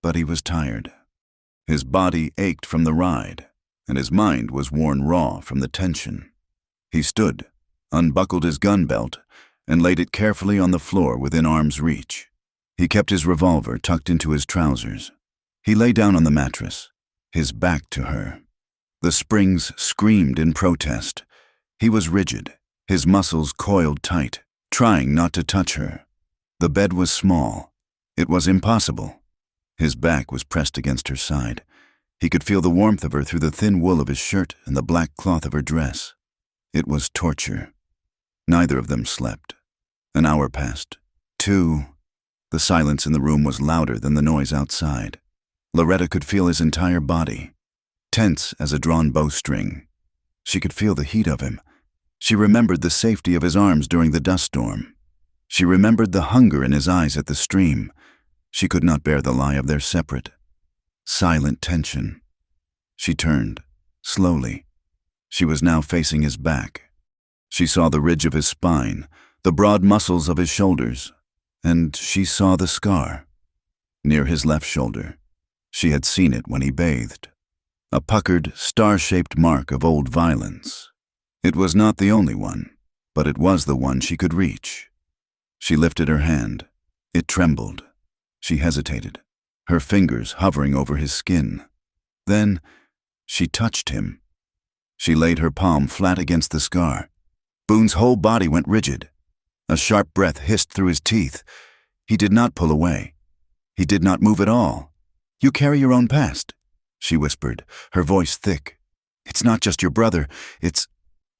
But he was tired. His body ached from the ride, and his mind was worn raw from the tension. He stood, unbuckled his gun belt, and laid it carefully on the floor within arm's reach. He kept his revolver tucked into his trousers. He lay down on the mattress, his back to her. The springs screamed in protest. He was rigid, his muscles coiled tight, trying not to touch her. The bed was small. It was impossible. His back was pressed against her side. He could feel the warmth of her through the thin wool of his shirt and the black cloth of her dress. It was torture. Neither of them slept. An hour passed. 2. The silence in the room was louder than the noise outside. Loretta could feel his entire body, tense as a drawn bowstring. She could feel the heat of him. She remembered the safety of his arms during the dust storm. She remembered the hunger in his eyes at the stream. She could not bear the lie of their separate, silent tension. She turned, slowly. She was now facing his back. She saw the ridge of his spine, the broad muscles of his shoulders, and she saw the scar. Near his left shoulder. She had seen it when he bathed. A puckered, star-shaped mark of old violence. It was not the only one, but it was the one she could reach. She lifted her hand. It trembled. She hesitated, her fingers hovering over his skin. Then, she touched him. She laid her palm flat against the scar. Boone's whole body went rigid. A sharp breath hissed through his teeth. He did not pull away. He did not move at all. "You carry your own past," she whispered, her voice thick. "It's not just your brother, it's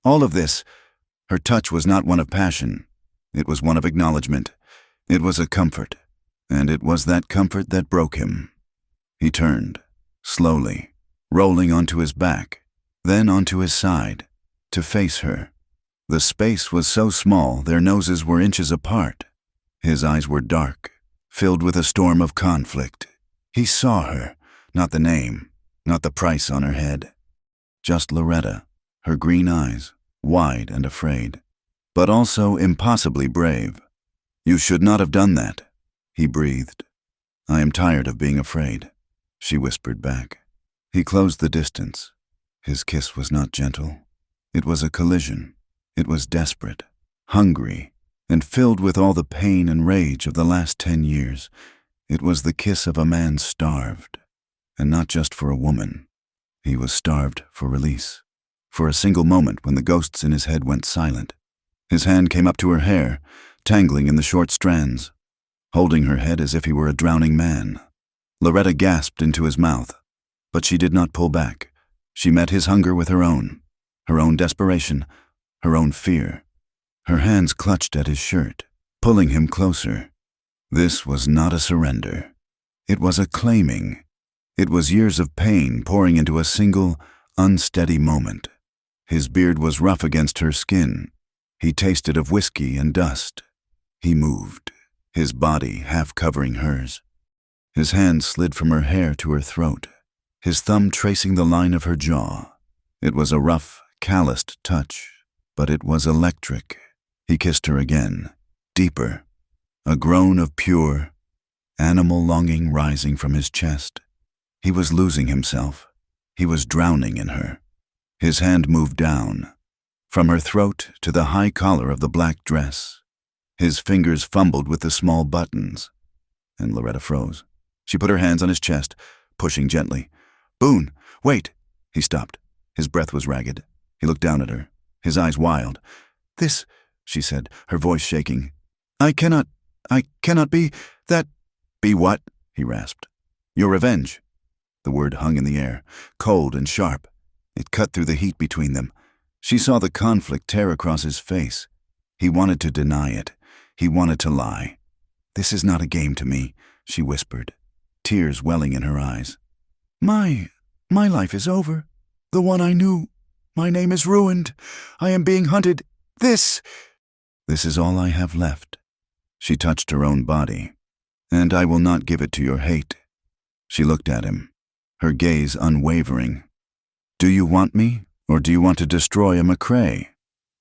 all of this." Her touch was not one of passion. It was one of acknowledgement. It was a comfort, and it was that comfort that broke him. He turned, slowly, rolling onto his back, then onto his side, to face her. The space was so small their noses were inches apart. His eyes were dark, filled with a storm of conflict. He saw her, not the name, not the price on her head. Just Loretta, her green eyes, wide and afraid, but also impossibly brave. "You should not have done that," he breathed. "I am tired of being afraid," she whispered back. He closed the distance. His kiss was not gentle. It was a collision. It was desperate, hungry, and filled with all the pain and rage of the last 10 years. It was the kiss of a man starved, and not just for a woman. He was starved for release, for a single moment when the ghosts in his head went silent. His hand came up to her hair, tangling in the short strands, holding her head as if he were a drowning man. Loretta gasped into his mouth, but she did not pull back. She met his hunger with her own desperation, her own fear. Her hands clutched at his shirt, pulling him closer. This was not a surrender. It was a claiming. It was years of pain pouring into a single, unsteady moment. His beard was rough against her skin. He tasted of whiskey and dust. He moved, his body half covering hers. His hand slid from her hair to her throat, his thumb tracing the line of her jaw. It was a rough, calloused touch, but it was electric. He kissed her again, deeper, a groan of pure, animal longing rising from his chest. He was losing himself. He was drowning in her. His hand moved down, from her throat to the high collar of the black dress. His fingers fumbled with the small buttons, and Loretta froze. She put her hands on his chest, pushing gently. "Boone, wait!" He stopped. His breath was ragged. He looked down at her, his eyes wild. "This," she said, her voice shaking. I cannot be that." "Be what?" he rasped. "Your revenge." The word hung in the air, cold and sharp. It cut through the heat between them. She saw the conflict tear across his face. He wanted to deny it. He wanted to lie. "This is not a game to me," she whispered, tears welling in her eyes. My life is over. The one I knew. My name is ruined. I am being hunted. This is all I have left." She touched her own body. "And I will not give it to your hate." She looked at him, her gaze unwavering. "Do you want me, or do you want to destroy a McCrae?"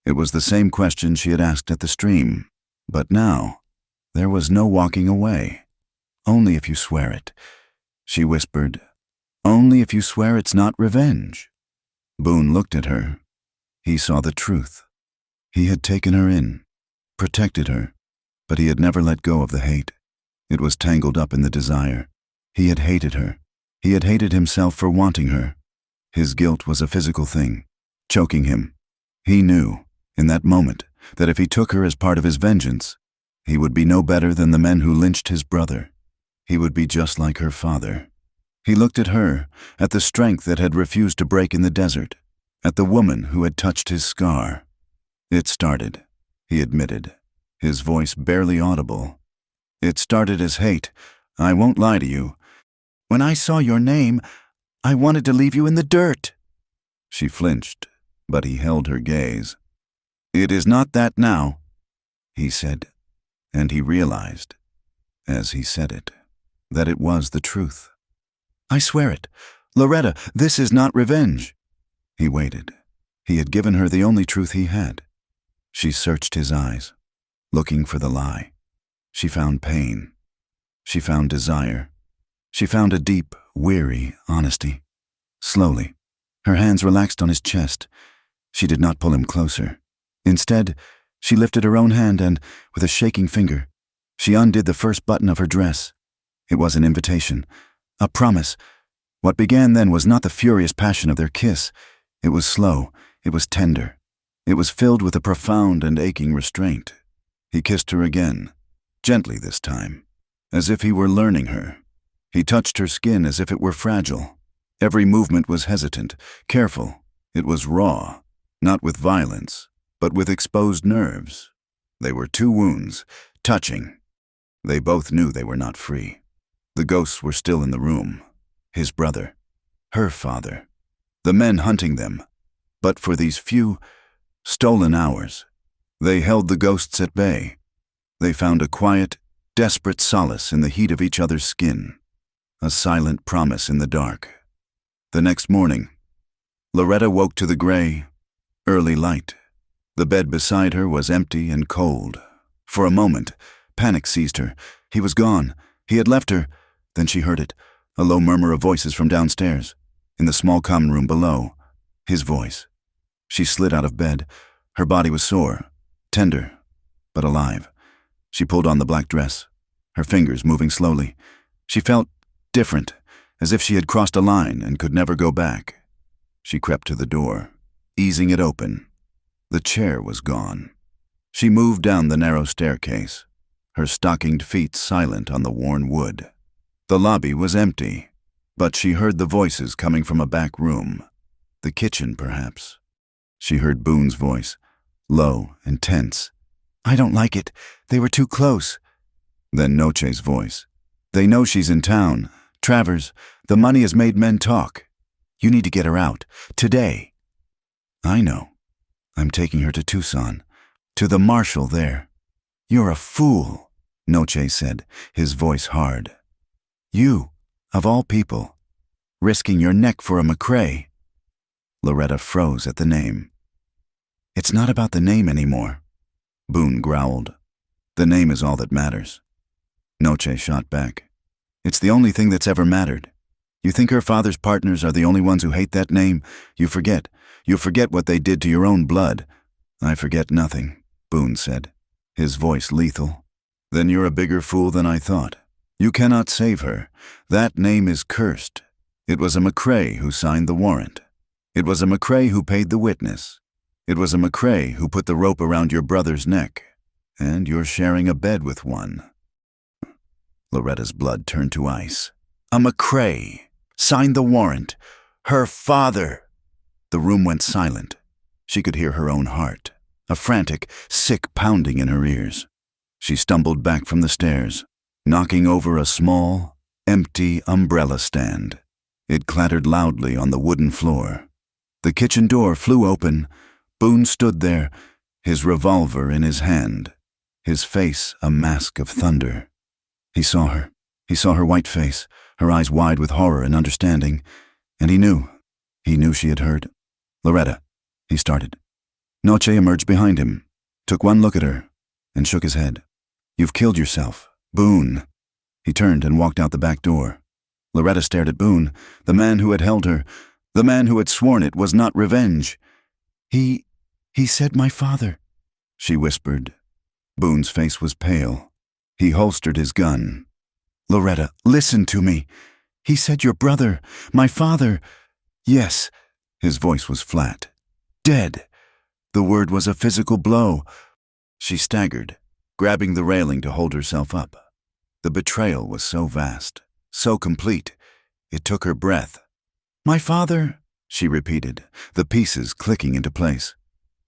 It was the same question she had asked at the stream, but now there was no walking away. "Only if you swear it," she whispered. "Only if you swear it's not revenge." Boone looked at her. He saw the truth. He had taken her in, protected her, but he had never let go of the hate. It was tangled up in the desire. He had hated her. He had hated himself for wanting her. His guilt was a physical thing, choking him. He knew, in that moment, that if he took her as part of his vengeance, he would be no better than the men who lynched his brother. He would be just like her father. He looked at her, at the strength that had refused to break in the desert, at the woman who had touched his scar. "It started," he admitted, his voice barely audible. "It started as hate. I won't lie to you. When I saw your name, I wanted to leave you in the dirt." She flinched, but he held her gaze. "It is not that now," he said, and he realized, as he said it, that it was the truth. "I swear it. Loretta, this is not revenge." He waited. He had given her the only truth he had. She searched his eyes, looking for the lie. She found pain. She found desire. She found a deep, weary honesty. Slowly, her hands relaxed on his chest. She did not pull him closer. Instead, she lifted her own hand and, with a shaking finger, she undid the first button of her dress. It was an invitation, a promise. What began then was not the furious passion of their kiss. It was slow. It was tender. It was filled with a profound and aching restraint. He kissed her again, gently this time, as if he were learning her. He touched her skin as if it were fragile. Every movement was hesitant, careful. It was raw, not with violence, but with exposed nerves. They were two wounds, touching. They both knew they were not free. The ghosts were still in the room. His brother, her father, the men hunting them. But for these few, stolen hours, they held the ghosts at bay. They found a quiet, desperate solace in the heat of each other's skin, a silent promise in the dark. The next morning, Loretta woke to the gray, early light. The bed beside her was empty and cold. For a moment, panic seized her. He was gone. He had left her. Then she heard it, a low murmur of voices from downstairs, in the small common room below. His voice. She slid out of bed. Her body was sore, tender, but alive. She pulled on the black dress, her fingers moving slowly. She felt different, as if she had crossed a line and could never go back. She crept to the door, easing it open. The chair was gone. She moved down the narrow staircase, her stockinged feet silent on the worn wood. The lobby was empty, but she heard the voices coming from a back room. The kitchen, perhaps. She heard Boone's voice, low and tense. "I don't like it. They were too close." Then Noche's voice. "They know she's in town. Travers, the money has made men talk. You need to get her out. Today." "I know. I'm taking her to Tucson. To the marshal there." "You're a fool," Noche said, his voice hard. "You, of all people, risking your neck for a McCrae." Loretta froze at the name. "It's not about the name anymore," Boone growled. "The name is all that matters." Noche shot back. "It's the only thing that's ever mattered. You think her father's partners are the only ones who hate that name? You forget. You forget what they did to your own blood." "I forget nothing," Boone said, his voice lethal. "Then you're a bigger fool than I thought. You cannot save her. That name is cursed. It was a McCrae who signed the warrant. It was a McCrae who paid the witness. It was a McCrae who put the rope around your brother's neck. And you're sharing a bed with one." Loretta's blood turned to ice. "A McCrae signed the warrant. Her father." The room went silent. She could hear her own heart, a frantic, sick pounding in her ears. She stumbled back from the stairs, knocking over a small, empty umbrella stand. It clattered loudly on the wooden floor. The kitchen door flew open. Boone stood there, his revolver in his hand, his face a mask of thunder. He saw her. He saw her white face, her eyes wide with horror and understanding, and he knew she had heard. "Loretta," he started. Noche emerged behind him, took one look at her, and shook his head. "You've killed yourself, Boone." He turned and walked out the back door. Loretta stared at Boone, the man who had held her, the man who had sworn it was not revenge. He said my father," she whispered. Boone's face was pale. He holstered his gun. "Loretta, listen to me. He said your brother, my father." "Yes." His voice was flat. "Dead." The word was a physical blow. She staggered, grabbing the railing to hold herself up. The betrayal was so vast, so complete, it took her breath. "My father," she repeated, the pieces clicking into place.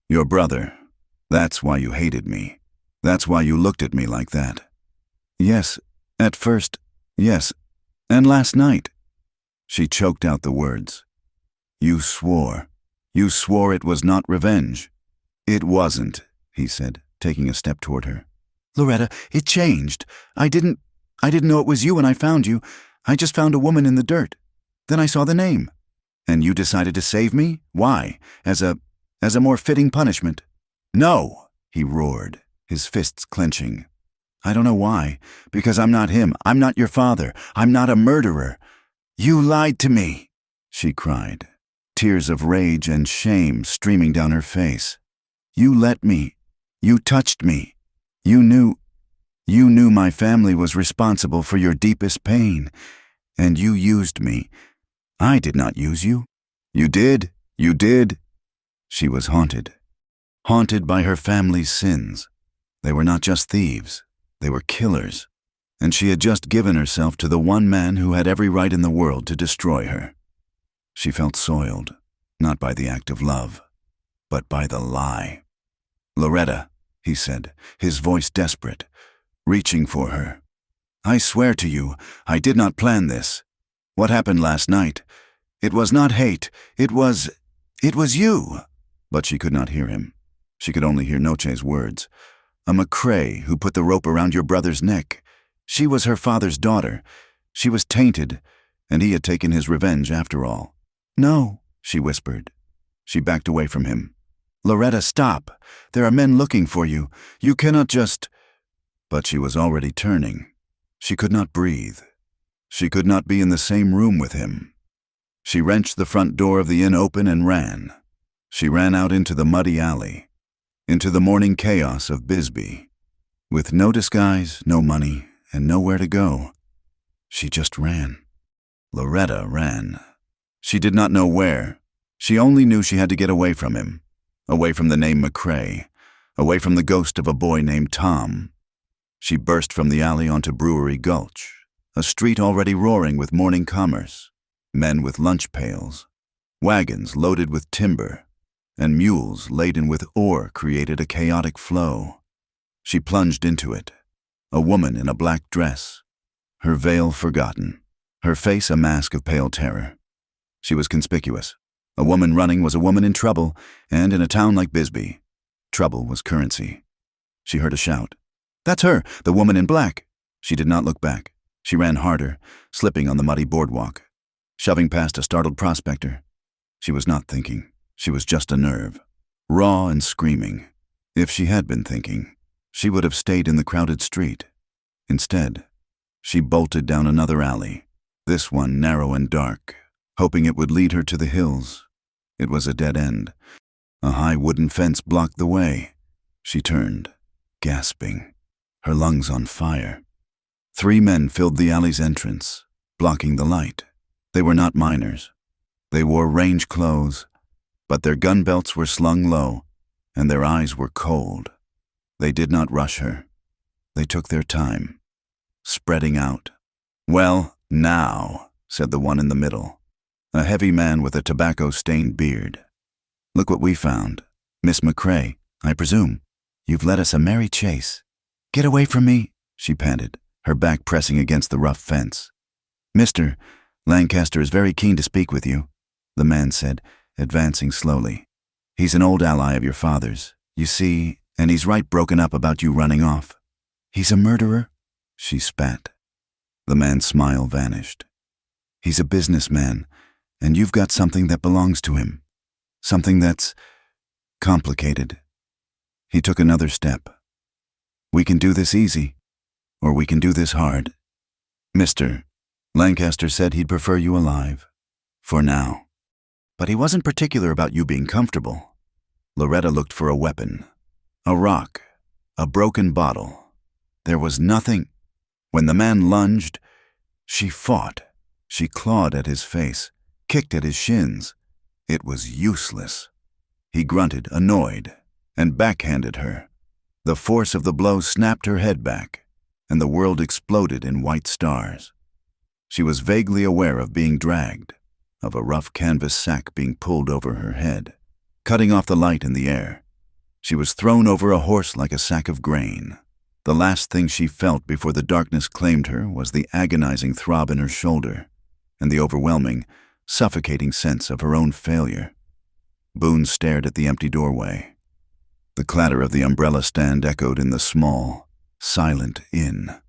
"Your brother. That's why you hated me. That's why you looked at me like that." "Yes, at first, yes, and last night." She choked out the words. You swore it was not revenge." "It wasn't," he said, taking a step toward her. "Loretta, it changed. I didn't know it was you when I found you. I just found a woman in the dirt. Then I saw the name. And you decided to save me? Why? As a more fitting punishment?" "No," he roared, his fists clenching. "I don't know why. Because I'm not him. I'm not your father. I'm not a murderer." "You lied to me," she cried, tears of rage and shame streaming down her face. "You let me. You touched me. You knew my family was responsible for your deepest pain, and you used me. I did not use you." You did. She was haunted by her family's sins. They were not just thieves, they were killers, and she had just given herself to the one man who had every right in the world to destroy her. She felt soiled, not by the act of love, but by the lie. "Loretta," he said, his voice desperate, reaching for her. "I swear to you, I did not plan this. What happened last night? It was not hate, it was you." But she could not hear him. She could only hear Noche's words. "A McCrae who put the rope around your brother's neck. She was her father's daughter. She was tainted, and he had taken his revenge after all." "No," she whispered. She backed away from him. "Loretta, stop. There are men looking for you. You cannot just—" But she was already turning. She could not breathe. She could not be in the same room with him. She wrenched the front door of the inn open and ran. She ran out into the muddy alley, into the morning chaos of Bisbee. With no disguise, no money, and nowhere to go, she just ran. Loretta ran. She did not know where. She only knew she had to get away from him, away from the name McCrae, away from the ghost of a boy named Tom. She burst from the alley onto Brewery Gulch, a street already roaring with morning commerce, men with lunch pails, wagons loaded with timber, and mules laden with ore created a chaotic flow. She plunged into it, a woman in a black dress, her veil forgotten, her face a mask of pale terror. She was conspicuous. A woman running was a woman in trouble, and in a town like Bisbee, trouble was currency. She heard a shout. "That's her, the woman in black." She did not look back. She ran harder, slipping on the muddy boardwalk, shoving past a startled prospector. She was not thinking. She was just a nerve, raw and screaming. If she had been thinking, she would have stayed in the crowded street. Instead, she bolted down another alley, This one narrow and dark, hoping it would lead her to the hills. It was a dead end. A high wooden fence blocked the way. She turned, gasping, her lungs on fire. 3 men filled the alley's entrance, blocking the light. They were not miners. They wore range clothes, but their gun belts were slung low, and their eyes were cold. They did not rush her. They took their time, spreading out. "Well, now," said the one in the middle, a heavy man with a tobacco-stained beard. "Look what we found. Miss McCrae, I presume. You've led us a merry chase." "Get away from me," she panted, her back pressing against the rough fence. "Mr. Lancaster is very keen to speak with you," the man said, advancing slowly. "He's an old ally of your father's, you see, and he's right broken up about you running off." "He's a murderer?" she spat. The man's smile vanished. "He's a businessman, and you've got something that belongs to him. Something that's complicated." He took another step. "We can do this easy, or we can do this hard. Mr. Lancaster said he'd prefer you alive. For now. But he wasn't particular about you being comfortable." Loretta looked for a weapon. A rock. A broken bottle. There was nothing. When the man lunged, she fought. She clawed at his face, kicked at his shins. It was useless. He grunted, annoyed, and backhanded her. The force of the blow snapped her head back, and the world exploded in white stars. She was vaguely aware of being dragged, of a rough canvas sack being pulled over her head, cutting off the light in the air. She was thrown over a horse like a sack of grain. The last thing she felt before the darkness claimed her was the agonizing throb in her shoulder and the overwhelming, suffocating sense of her own failure. Boone stared at the empty doorway. The clatter of the umbrella stand echoed in the small, silent inn.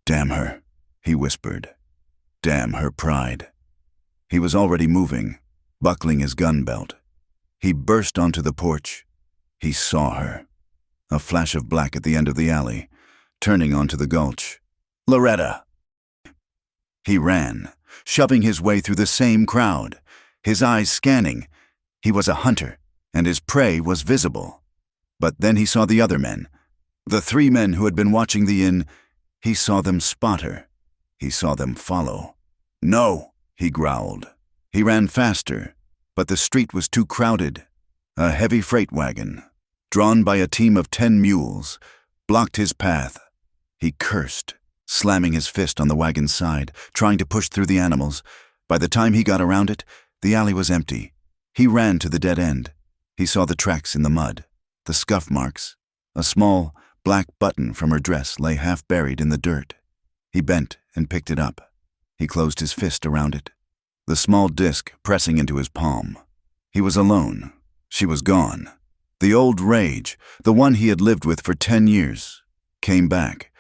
"Damn her," he whispered. "Damn her pride." He was already moving, buckling his gun belt. He burst onto the porch. He saw her. A flash of black at the end of the alley, turning onto the gulch. "Loretta!" He ran, shoving his way through the same crowd, his eyes scanning. He was a hunter, and his prey was visible. But then he saw the other men, the 3 men who had been watching the inn. He saw them spot her. He saw them follow. "No!" he growled. He ran faster, but the street was too crowded. A heavy freight wagon, drawn by a team of 10 mules, blocked his path. He cursed, slamming his fist on the wagon's side, trying to push through the animals. By the time he got around it, the alley was empty. He ran to the dead end. He saw the tracks in the mud, the scuff marks. A small, black button from her dress lay half buried in the dirt. He bent and picked it up. He closed his fist around it, the small disc pressing into his palm. He was alone. She was gone. The old rage, the one he had lived with for 10 years, came back.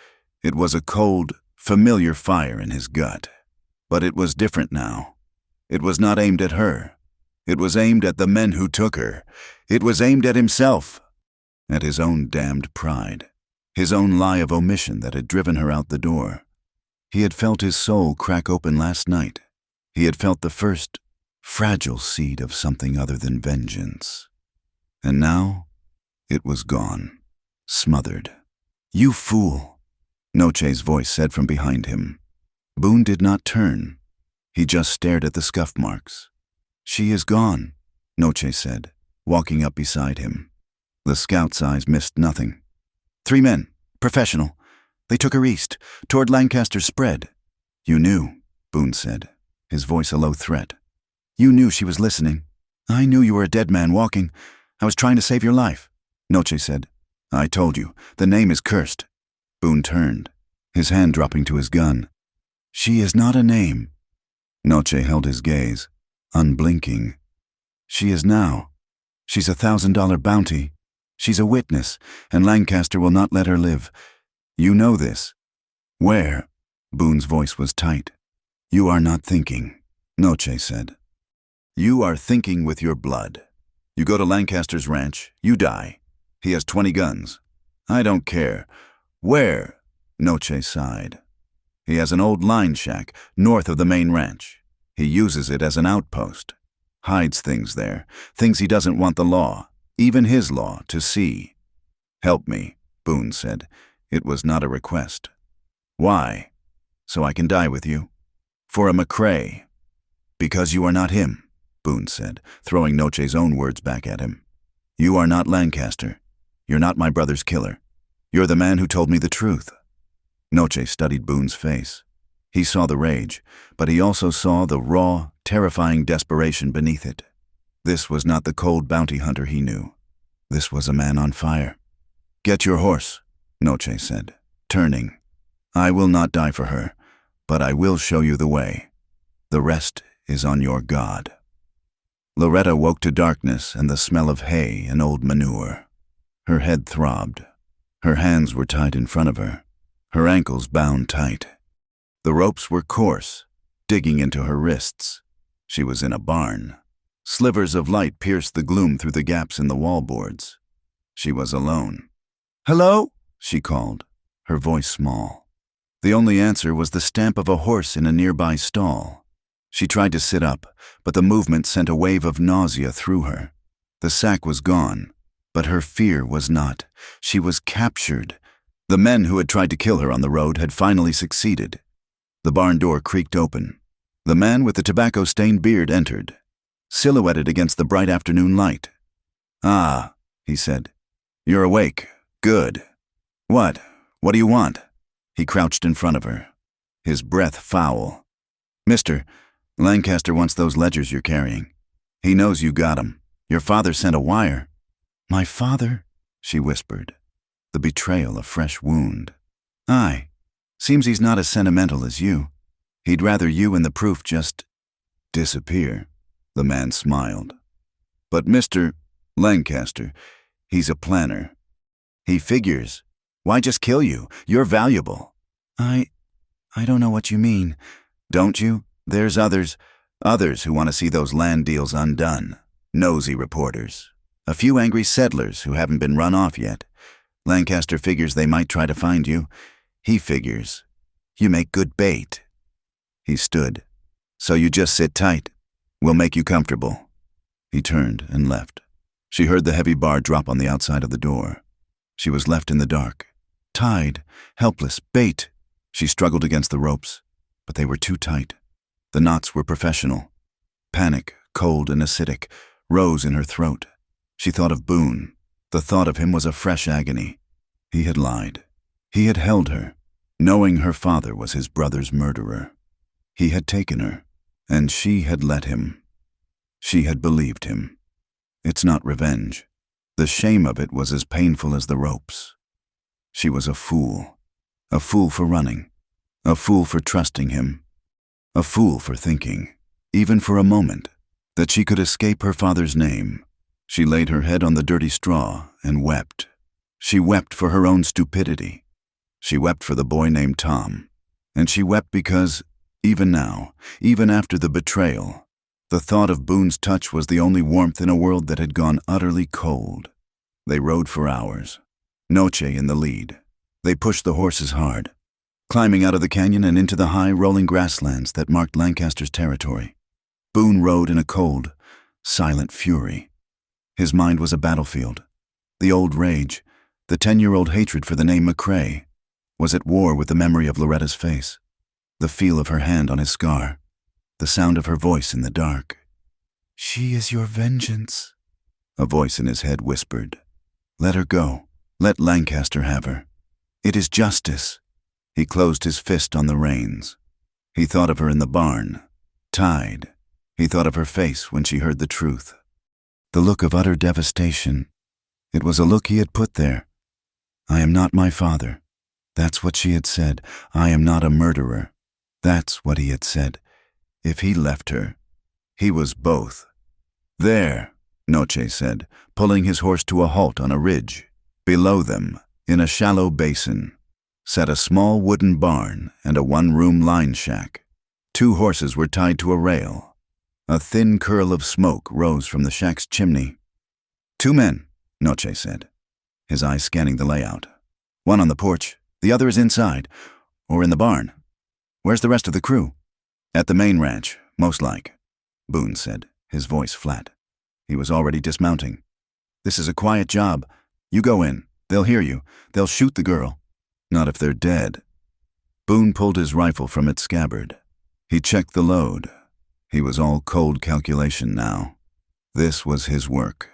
It was a cold, familiar fire in his gut. But it was different now. It was not aimed at her. It was aimed at the men who took her. It was aimed at himself, at his own damned pride, his own lie of omission that had driven her out the door. He had felt his soul crack open last night. He had felt the first, fragile seed of something other than vengeance. And now, it was gone, smothered. "You fool," Noche's voice said from behind him. Boone did not turn. He just stared at the scuff marks. "She is gone," Noche said, walking up beside him. The scout's eyes missed nothing. "3 men, professional. They took her east, toward Lancaster's spread." "You knew," Boone said, his voice a low threat. "You knew she was listening. I knew you were a dead man walking. I was trying to save your life," Noche said. "I told you, the name is cursed." Boone turned, his hand dropping to his gun. "She is not a name." Noche held his gaze, unblinking. "She is now. She's a $1,000 bounty. She's a witness, and Lancaster will not let her live. You know this." "Where?" Boone's voice was tight. "You are not thinking," Noche said. "You are thinking with your blood. You go to Lancaster's ranch, you die. He has 20 guns. I don't care. Where?" Noche sighed. He has an old line shack north of the main ranch. He uses it as an outpost. Hides things there, things he doesn't want the law, even his law, to see. Help me, Boone said. It was not a request. Why? So I can die with you? For a McCrae. Because you are not him, Boone said, throwing Noche's own words back at him. You are not Lancaster. You're not my brother's killer. You're the man who told me the truth. Noche studied Boone's face. He saw the rage, but he also saw the raw, terrifying desperation beneath it. This was not the cold bounty hunter he knew. This was a man on fire. Get your horse, Noche said, turning. I will not die for her, but I will show you the way. The rest is on your God. Loretta woke to darkness and the smell of hay and old manure. Her head throbbed. Her hands were tied in front of her, her ankles bound tight. The ropes were coarse, digging into her wrists. She was in a barn. Slivers of light pierced the gloom through the gaps in the wallboards. She was alone. Hello? She called, her voice small. The only answer was the stamp of a horse in a nearby stall. She tried to sit up, but the movement sent a wave of nausea through her. The sack was gone, but her fear was not. She was captured. The men who had tried to kill her on the road had finally succeeded. The barn door creaked open. The man with the tobacco-stained beard entered, silhouetted against the bright afternoon light. Ah, he said. You're awake. Good. What do you want? He crouched in front of her, his breath foul. Mister, Lancaster wants those ledgers you're carrying. He knows you got 'em. Your father sent a wire. My father? She whispered, the betrayal a fresh wound. Aye. Seems he's not as sentimental as you. He'd rather you and the proof just disappear. The man smiled. But Mr. Lancaster, he's a planner. He figures. Why just kill you? You're valuable. I don't know what you mean. Don't you? There's others who want to see those land deals undone. Nosy reporters. A few angry settlers who haven't been run off yet. Lancaster figures they might try to find you. He figures you make good bait. He stood. So you just sit tight. We'll make you comfortable. He turned and left. She heard the heavy bar drop on the outside of the door. She was left in the dark. Tied, helpless, bait. She struggled against the ropes, but they were too tight. The knots were professional. Panic, cold and acidic, rose in her throat. She thought of Boone. The thought of him was a fresh agony. He had lied. He had held her, knowing her father was his brother's murderer. He had taken her, and she had let him. She had believed him. It's not revenge. The shame of it was as painful as the ropes. She was a fool for running, a fool for trusting him, a fool for thinking, even for a moment, that she could escape her father's name. She laid her head on the dirty straw and wept. She wept for her own stupidity. She wept for the boy named Tom. And she wept because, even now, even after the betrayal, the thought of Boone's touch was the only warmth in a world that had gone utterly cold. They rode for hours, Noche in the lead. They pushed the horses hard, climbing out of the canyon and into the high, rolling grasslands that marked Lancaster's territory. Boone rode in a cold, silent fury. His mind was a battlefield. The old rage, the 10-year-old hatred for the name McCrae, was at war with the memory of Loretta's face, the feel of her hand on his scar, the sound of her voice in the dark. She is your vengeance, a voice in his head whispered. Let her go. Let Lancaster have her. It is justice. He closed his fist on the reins. He thought of her in the barn, tied. He thought of her face when she heard the truth. The look of utter devastation. It was a look he had put there. I am not my father. That's what she had said. I am not a murderer. That's what he had said. If he left her, he was both. There, Noche said, pulling his horse to a halt on a ridge. Below them, in a shallow basin, sat a small wooden barn and a one-room line shack. 2 horses were tied to a rail. A thin curl of smoke rose from the shack's chimney. 2 men, Noche said, his eyes scanning the layout. One on the porch, the other is inside, or in the barn. Where's the rest of the crew? At the main ranch, most like, Boone said, his voice flat. He was already dismounting. This is a quiet job. You go in. They'll hear you. They'll shoot the girl. Not if they're dead. Boone pulled his rifle from its scabbard. He checked the load. He was all cold calculation now. This was his work.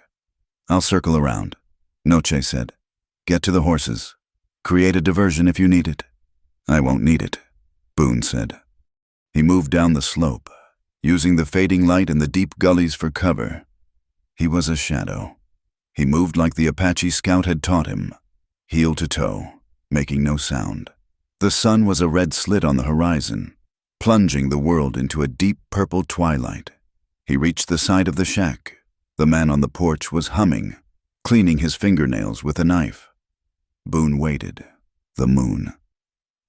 I'll circle around, Noche said. Get to the horses. Create a diversion if you need it. I won't need it, Boone said. He moved down the slope, using the fading light in the deep gullies for cover. He was a shadow. He moved like the Apache scout had taught him, heel to toe, making no sound. The sun was a red slit on the horizon, plunging the world into a deep purple twilight. He reached the side of the shack. The man on the porch was humming, cleaning his fingernails with a knife. Boone waited. The moon,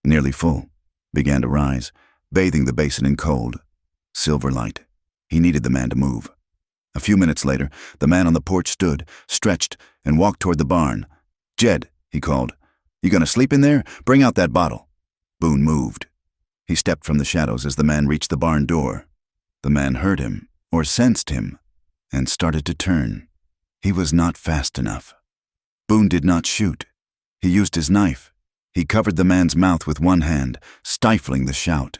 nearly full, began to rise, bathing the basin in cold, silver light. He needed the man to move. A few minutes later, the man on the porch stood, stretched, and walked toward the barn. Jed, he called. You gonna sleep in there? Bring out that bottle. Boone moved. He stepped from the shadows as the man reached the barn door. The man heard him, or sensed him, and started to turn. He was not fast enough. Boone did not shoot. He used his knife. He covered the man's mouth with one hand, stifling the shout,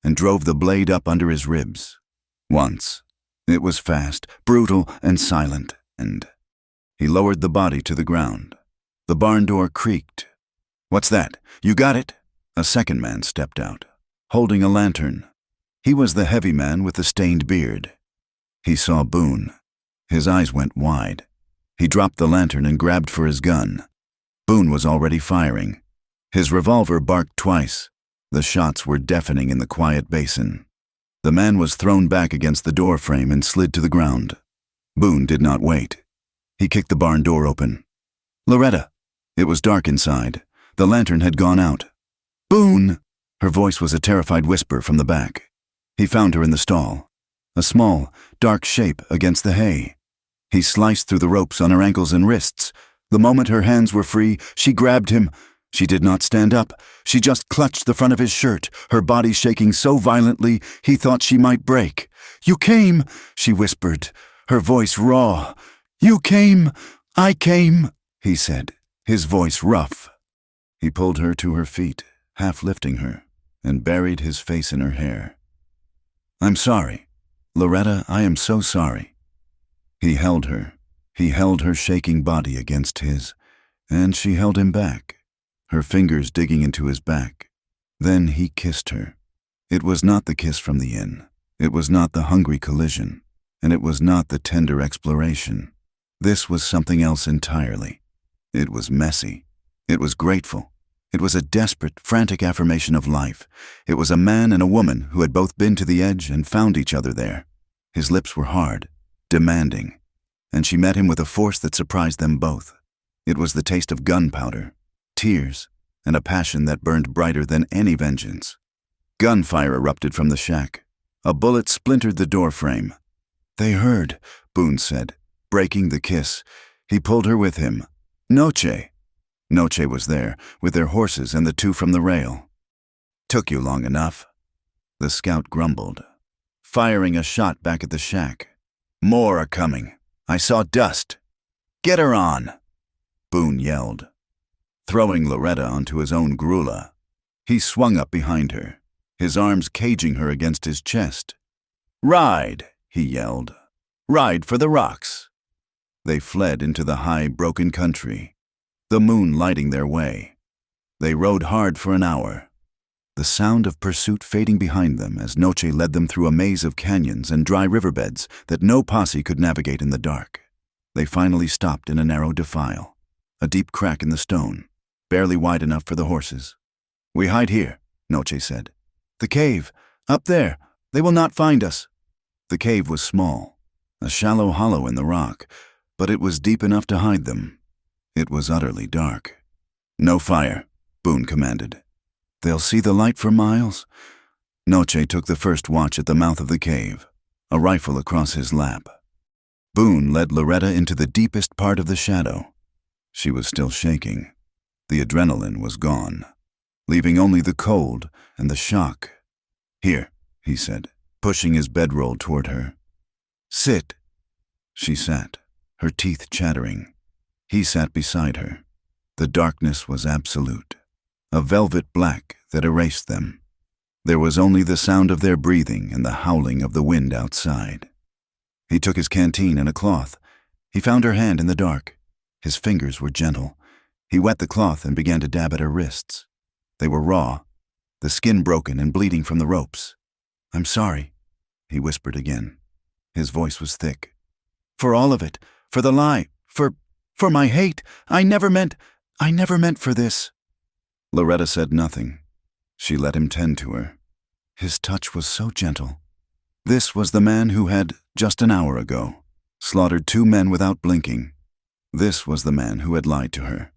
and drove the blade up under his ribs. Once. It was fast, brutal, and silent, and he lowered the body to the ground. The barn door creaked. What's that? You got it? A second man stepped out, holding a lantern. He was the heavy man with the stained beard. He saw Boone. His eyes went wide. He dropped the lantern and grabbed for his gun. Boone was already firing. His revolver barked twice. The shots were deafening in the quiet basin. The man was thrown back against the door frame and slid to the ground. Boone did not wait. He kicked the barn door open. Loretta. It was dark inside. The lantern had gone out. Boone! Her voice was a terrified whisper from the back. He found her in the stall, a small, dark shape against the hay. He sliced through the ropes on her ankles and wrists. The moment her hands were free, she grabbed him. She did not stand up. She just clutched the front of his shirt, her body shaking so violently he thought she might break. You came, she whispered, her voice raw. You came, I came, he said, his voice rough. He pulled her to her feet, half lifting her, and buried his face in her hair. I'm sorry. Loretta, I am so sorry. He held her. He held her shaking body against his, and she held him back, her fingers digging into his back. Then he kissed her. It was not the kiss from the inn. It was not the hungry collision, and it was not the tender exploration. This was something else entirely. It was messy. It was grateful. It was a desperate, frantic affirmation of life. It was a man and a woman who had both been to the edge and found each other there. His lips were hard, demanding, and she met him with a force that surprised them both. It was the taste of gunpowder, tears, and a passion that burned brighter than any vengeance. Gunfire erupted from the shack. A bullet splintered the door frame. They heard, Boone said, breaking the kiss. He pulled her with him. Noche. Noche was there, with their horses and the two from the rail. Took you long enough, the scout grumbled, firing a shot back at the shack. More are coming. I saw dust. Get her on, Boone yelled, throwing Loretta onto his own grulla. He swung up behind her, his arms caging her against his chest. Ride, he yelled. Ride for the rocks. They fled into the high, broken country, the moon lighting their way. They rode hard for an hour, the sound of pursuit fading behind them as Noche led them through a maze of canyons and dry riverbeds that no posse could navigate in the dark. They finally stopped in a narrow defile, a deep crack in the stone, barely wide enough for the horses. We hide here, Noche said. The cave, up there. They will not find us. The cave was small, a shallow hollow in the rock, but it was deep enough to hide them. It was utterly dark. No fire, Boone commanded. They'll see the light for miles. Noche took the first watch at the mouth of the cave, a rifle across his lap. Boone led Loretta into the deepest part of the shadow. She was still shaking. The adrenaline was gone, leaving only the cold and the shock "Here," he said, pushing his bedroll toward her. "Sit." She sat, her teeth chattering. He sat beside her. The darkness was absolute, a velvet black that erased them. There was only the sound of their breathing and the howling of the wind outside. He took his canteen and a cloth. He found her hand in the dark. His fingers were gentle. He wet the cloth and began to dab at her wrists. They were raw, the skin broken and bleeding from the ropes. "I'm sorry," he whispered again. His voice was thick. "For all of it, for the lie, for my hate. I never meant for this." Loretta said nothing. She let him tend to her. His touch was so gentle. This was the man who had, just an hour ago, slaughtered 2 men without blinking. This was the man who had lied to her.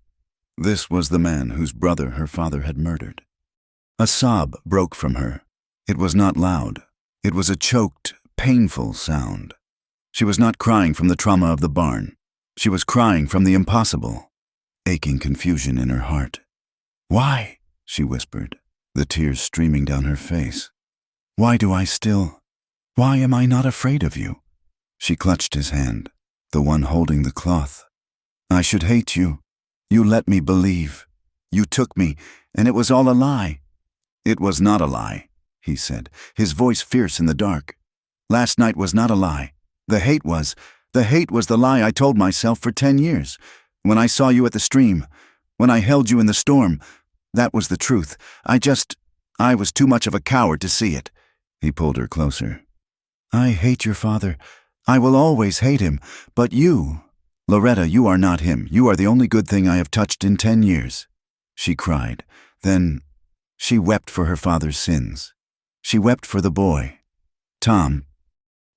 This was the man whose brother her father had murdered. A sob broke from her. It was not loud. It was a choked, painful sound. She was not crying from the trauma of the barn. She was crying from the impossible, aching confusion in her heart. "Why?" she whispered, the tears streaming down her face. "Why am I not afraid of you?" She clutched his hand, the one holding the cloth. "I should hate you. You let me believe. You took me, and it was all a lie." "It was not a lie," he said, his voice fierce in the dark. "Last night was not a lie. The hate was the lie I told myself for 10 years. When I saw you at the stream, when I held you in the storm, that was the truth. I was too much of a coward to see it." He pulled her closer. "I hate your father. I will always hate him. But you, Loretta, you are not him. You are the only good thing I have touched in 10 years. She cried. Then she wept for her father's sins. She wept for the boy, Tom.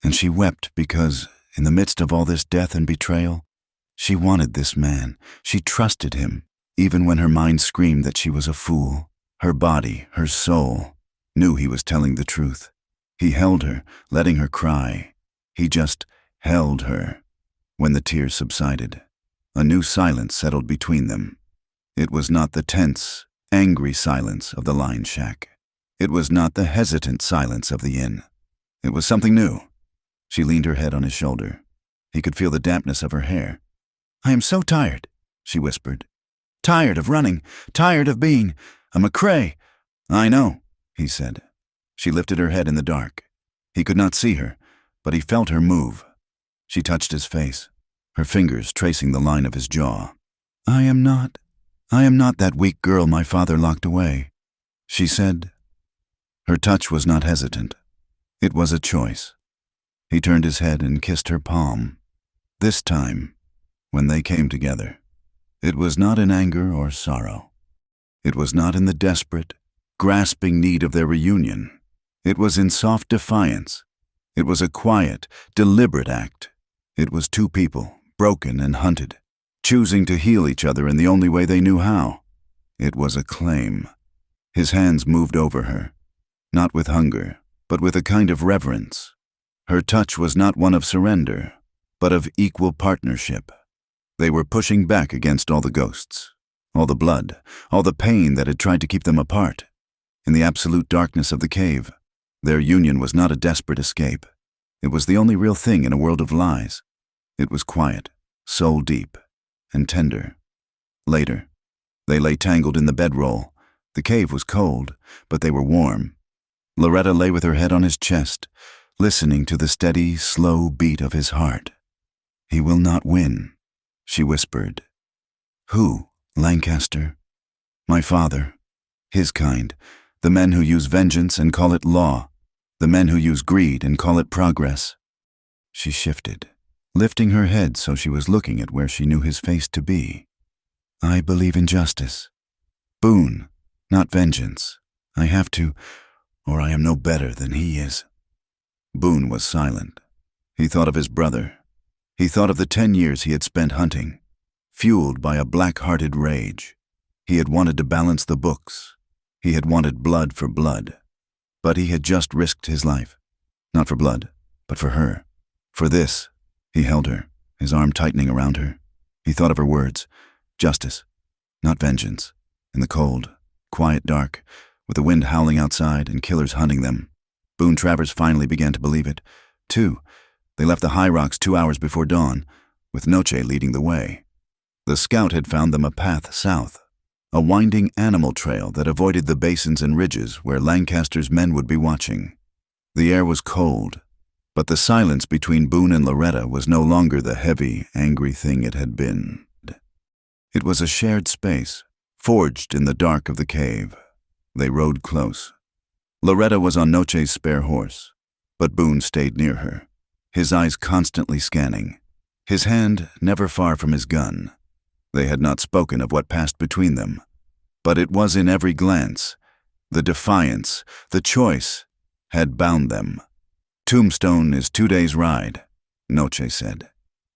And she wept because, in the midst of all this death and betrayal, she wanted this man. She trusted him, even when her mind screamed that she was a fool. Her body, her soul, knew he was telling the truth. He held her, letting her cry. He just held her. When the tears subsided, a new silence settled between them. It was not the tense, angry silence of the line shack. It was not the hesitant silence of the inn. It was something new. She leaned her head on his shoulder. He could feel the dampness of her hair. "I am so tired," she whispered. "Tired of running, tired of being a McCrae." "I know," he said. She lifted her head in the dark. He could not see her, but he felt her move. She touched his face, her fingers tracing the line of his jaw. I am not that weak girl my father locked away," she said. Her touch was not hesitant. It was a choice. He turned his head and kissed her palm. This time, when they came together, it was not in anger or sorrow. It was not in the desperate, grasping need of their reunion. It was in soft defiance. It was a quiet, deliberate act. It was two people, broken and hunted, choosing to heal each other in the only way they knew how. It was a claim. His hands moved over her, not with hunger, but with a kind of reverence. Her touch was not one of surrender, but of equal partnership. They were pushing back against all the ghosts, all the blood, all the pain that had tried to keep them apart. In the absolute darkness of the cave, their union was not a desperate escape. It was the only real thing in a world of lies. It was quiet, soul deep, and tender. Later, they lay tangled in the bedroll. The cave was cold, but they were warm. Loretta lay with her head on his chest, listening to the steady, slow beat of his heart. "He will not win," she whispered. "Who, Lancaster?" "My father. His kind. The men who use vengeance and call it law. The men who use greed and call it progress." She shifted, lifting her head so she was looking at where she knew his face to be. "I believe in justice. Boon, not vengeance. I have to, or I am no better than he is." Boone was silent. He thought of his brother. He thought of the 10 years he had spent hunting, fueled by a black-hearted rage. He had wanted to balance the books. He had wanted blood for blood. But he had just risked his life. Not for blood, but for her. For this, he held her, his arm tightening around her. He thought of her words. Justice, not vengeance. In the cold, quiet dark, with the wind howling outside and killers hunting them, Boone Travers finally began to believe it. 2. They left the high rocks 2 hours before dawn, with Noche leading the way. The scout had found them a path south, a winding animal trail that avoided the basins and ridges where Lancaster's men would be watching. The air was cold, but the silence between Boone and Loretta was no longer the heavy, angry thing it had been. It was a shared space, forged in the dark of the cave. They rode close. Loretta was on Noche's spare horse, but Boone stayed near her, his eyes constantly scanning, his hand never far from his gun. They had not spoken of what passed between them, but it was in every glance. The defiance, the choice, had bound them. "Tombstone is 2 days' ride," Noche said,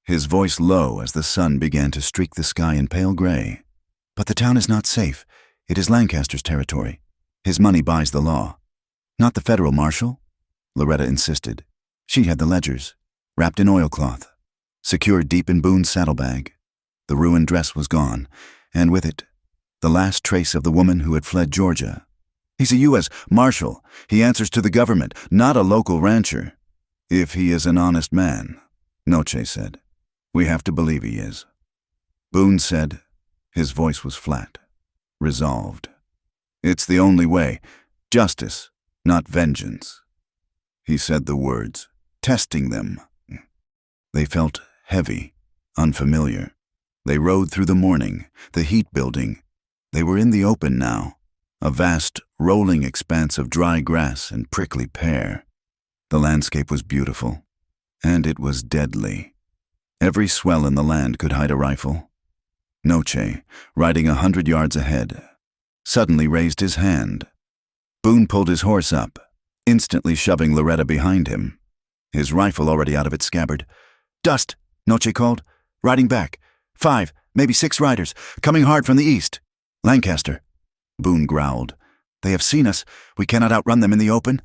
his voice low as the sun began to streak the sky in pale gray. "But the town is not safe. It is Lancaster's territory. His money buys the law." "Not the federal marshal?" Loretta insisted. She had the ledgers, wrapped in oilcloth, secured deep in Boone's saddlebag. The ruined dress was gone, and with it, the last trace of the woman who had fled Georgia. "He's a U.S. Marshal. He answers to the government, not a local rancher." "If he is an honest man," Noche said. "We have to believe he is." Boone said, his voice was flat, resolved. "It's the only way. Justice, not vengeance." He said the words, testing them. They felt heavy, unfamiliar. They rode through the morning, the heat building. They were in the open now, a vast, rolling expanse of dry grass and prickly pear. The landscape was beautiful, and it was deadly. Every swell in the land could hide a rifle. Noche, riding 100 yards ahead, suddenly raised his hand. Boone pulled his horse up, instantly shoving Loretta behind him, his rifle already out of its scabbard. "Dust," Noche called, riding back. 5, maybe 6 riders, coming hard from the east. "Lancaster," Boone growled. "They have seen us. We cannot outrun them in the open."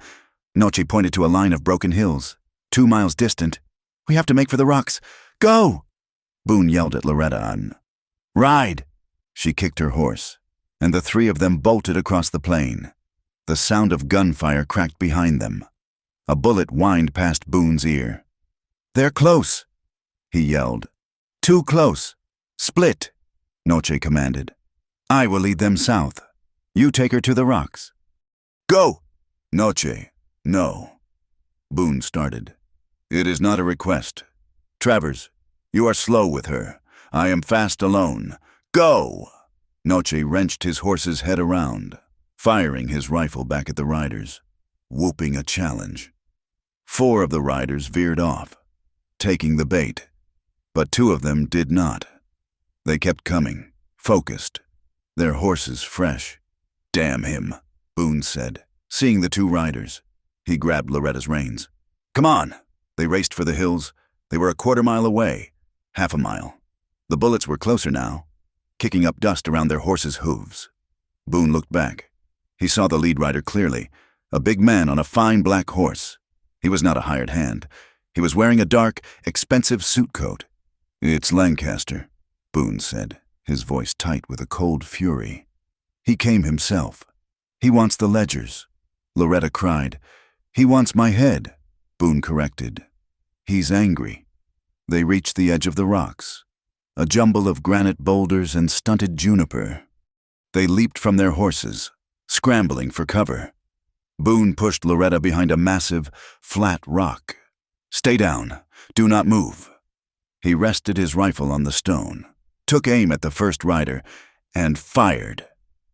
Noche pointed to a line of broken hills, 2 miles distant. "We have to make for the rocks. Go!" Boone yelled at Loretta. "Ride!" She kicked her horse, and the 3 of them bolted across the plain. The sound of gunfire cracked behind them. A bullet whined past Boone's ear. "They're close," he yelled. "Too close. Split," Noche commanded. "I will lead them south. You take her to the rocks." "Go!" "Noche, no." Boone started. "It is not a request. Travers, you are slow with her. I am fast alone. Go!" Noche wrenched his horse's head around, firing his rifle back at the riders, whooping a challenge. 4 of the riders veered off, taking the bait, but 2 of them did not. They kept coming, focused, their horses fresh. "Damn him," Boone said, seeing the 2 riders. He grabbed Loretta's reins. "Come on!" They raced for the hills. They were a 1/4 mile away, 1/2 mile. The bullets were closer now, kicking up dust around their horses' hooves. Boone looked back. He saw the lead rider clearly, a big man on a fine black horse. He was not a hired hand. He was wearing a dark, expensive suit coat. "It's Lancaster," Boone said, his voice tight with a cold fury. "He came himself. He wants the ledgers." Loretta cried. "He wants my head," Boone corrected. "He's angry." They reached the edge of the rocks, a jumble of granite boulders and stunted juniper. They leaped from their horses, scrambling for cover. Boone pushed Loretta behind a massive, flat rock. "Stay down. Do not move." He rested his rifle on the stone, took aim at the first rider, and fired.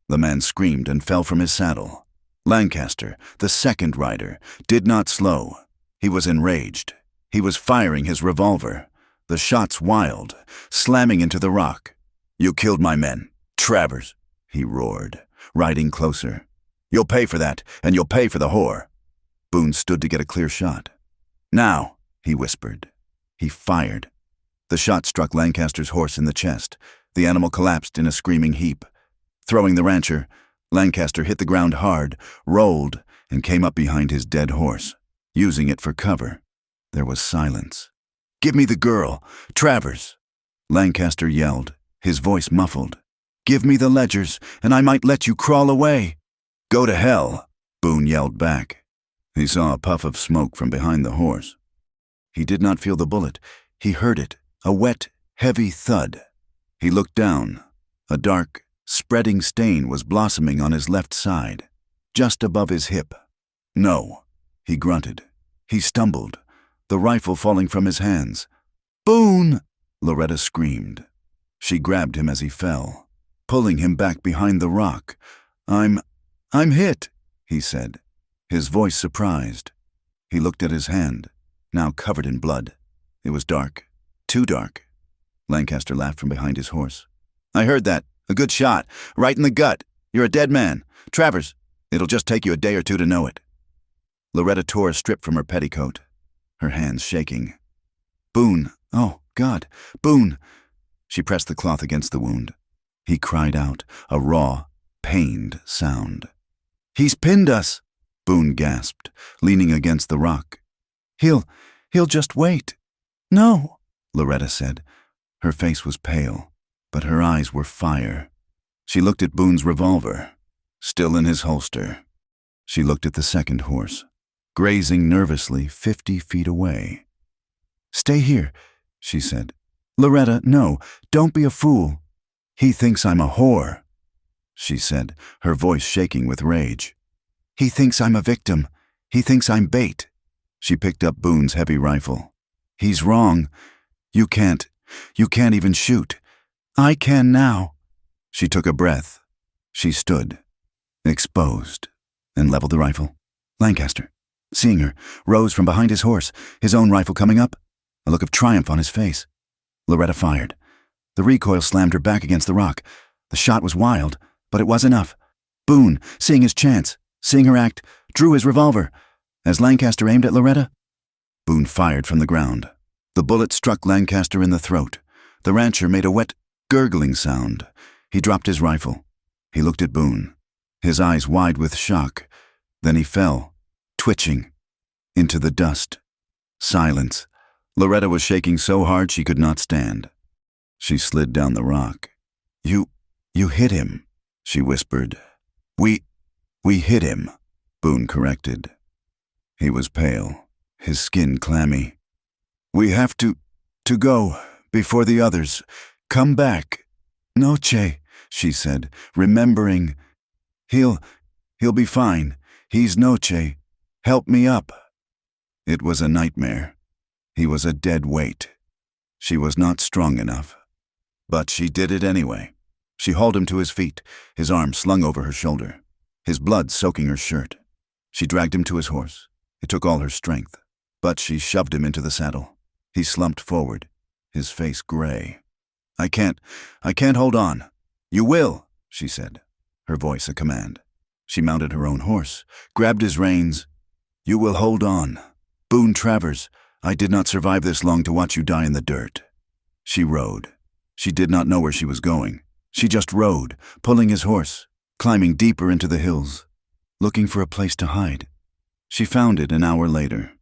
The man screamed and fell from his saddle. Lancaster, the second rider, did not slow. He was enraged. He was firing his revolver, the shots wild, slamming into the rock. "You killed my men, Travers," he roared, riding closer. "You'll pay for that, and you'll pay for the whore." Boone stood to get a clear shot. "Now," he whispered. He fired. The shot struck Lancaster's horse in the chest. The animal collapsed in a screaming heap. Throwing the rancher, Lancaster hit the ground hard, rolled, and came up behind his dead horse, using it for cover. There was silence. "Give me the girl, Travers," Lancaster yelled, his voice muffled. "Give me the ledgers, and I might let you crawl away." "Go to hell," Boone yelled back. He saw a puff of smoke from behind the horse. He did not feel the bullet. He heard it, a wet, heavy thud. He looked down. A dark, spreading stain was blossoming on his left side, just above his hip. "No," he grunted. He stumbled, the rifle falling from his hands. "Boone!" Loretta screamed. She grabbed him as he fell, pulling him back behind the rock. I'm hit," he said, his voice surprised. He looked at his hand, now covered in blood. It was dark, too dark. Lancaster laughed from behind his horse. "I heard that. A good shot. Right in the gut. You're a dead man. Travers, it'll just take you a day or two to know it." Loretta tore a strip from her petticoat, her hands shaking. "Boone, oh, God, Boone!" She pressed the cloth against the wound. He cried out, a raw, pained sound. "He's pinned us!" Boone gasped, leaning against the rock. He'll just wait." "No," Loretta said. Her face was pale, but her eyes were fire. She looked at Boone's revolver, still in his holster. She looked at the second horse, grazing nervously 50 feet away. "Stay here," she said. "Loretta, no, don't be a fool." "He thinks I'm a whore," she said, her voice shaking with rage. "He thinks I'm a victim. He thinks I'm bait." She picked up Boone's heavy rifle. "He's wrong. You can't even shoot. I can now." She took a breath. She stood, exposed, and leveled the rifle. Lancaster, seeing her, rose from behind his horse, his own rifle coming up, a look of triumph on his face. Loretta fired. The recoil slammed her back against the rock. The shot was wild, but it was enough. Boone, seeing his chance, seeing her act, drew his revolver. As Lancaster aimed at Loretta, Boone fired from the ground. The bullet struck Lancaster in the throat. The rancher made a wet, gurgling sound. He dropped his rifle. He looked at Boone, his eyes wide with shock. Then he fell, twitching, into the dust. Silence. Loretta was shaking so hard she could not stand. She slid down the rock. You hit him," she whispered. We hit him," Boone corrected. He was pale, his skin clammy. "We have to go before the others come back." "Noche," she said, remembering. He'll be fine. He's Noche. Help me up." It was a nightmare. He was a dead weight. She was not strong enough. But she did it anyway. She hauled him to his feet, his arm slung over her shoulder, his blood soaking her shirt. She dragged him to his horse. It took all her strength, but she shoved him into the saddle. He slumped forward, his face gray. I can't hold on." "You will," she said, her voice a command. She mounted her own horse, grabbed his reins. "You will hold on. Boone Travers, I did not survive this long to watch you die in the dirt." She rode. She did not know where she was going. She just rode, pulling his horse, climbing deeper into the hills, looking for a place to hide. She found it an hour later.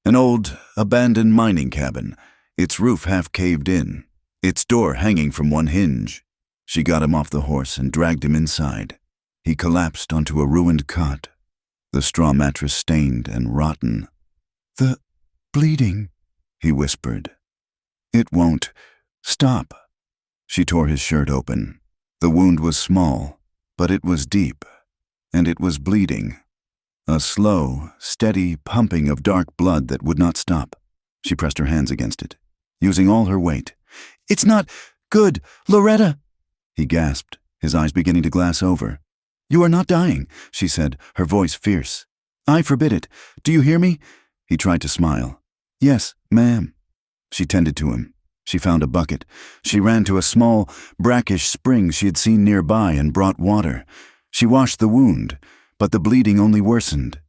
An old, abandoned mining cabin, its roof half caved in, its door hanging from one hinge. She got him off the horse and dragged him inside. He collapsed onto a ruined cot, the straw mattress stained and rotten. "The bleeding," he whispered. "It won't stop." She tore his shirt open. The wound was small, but it was deep, and it was bleeding. A slow, steady pumping of dark blood that would not stop. She pressed her hands against it, using all her weight. "It's not good, Loretta," he gasped, his eyes beginning to glass over. "You are not dying," she said, her voice fierce. "I forbid it. Do you hear me?" He tried to smile. "Yes, ma'am." She tended to him. She found a bucket. She ran to a small, brackish spring she had seen nearby and brought water. She washed the wound, but the bleeding only worsened.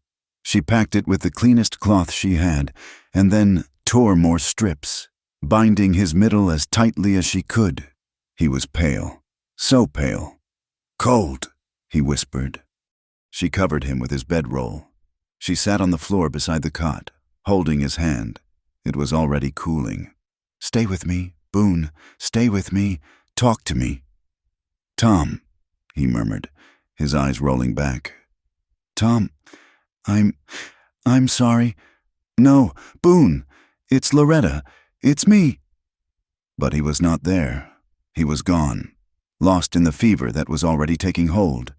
She packed it with the cleanest cloth she had, and then tore more strips, binding his middle as tightly as she could. He was pale, so pale. "Cold," he whispered. She covered him with his bedroll. She sat on the floor beside the cot, holding his hand. It was already cooling. "Stay with me, Boone. Stay with me. Talk to me." "Tom," he murmured, his eyes rolling back. "Tom, I'm I'm sorry. No, Boone. It's Loretta. It's me. But he was not there. He was gone, lost in the fever that was already taking hold.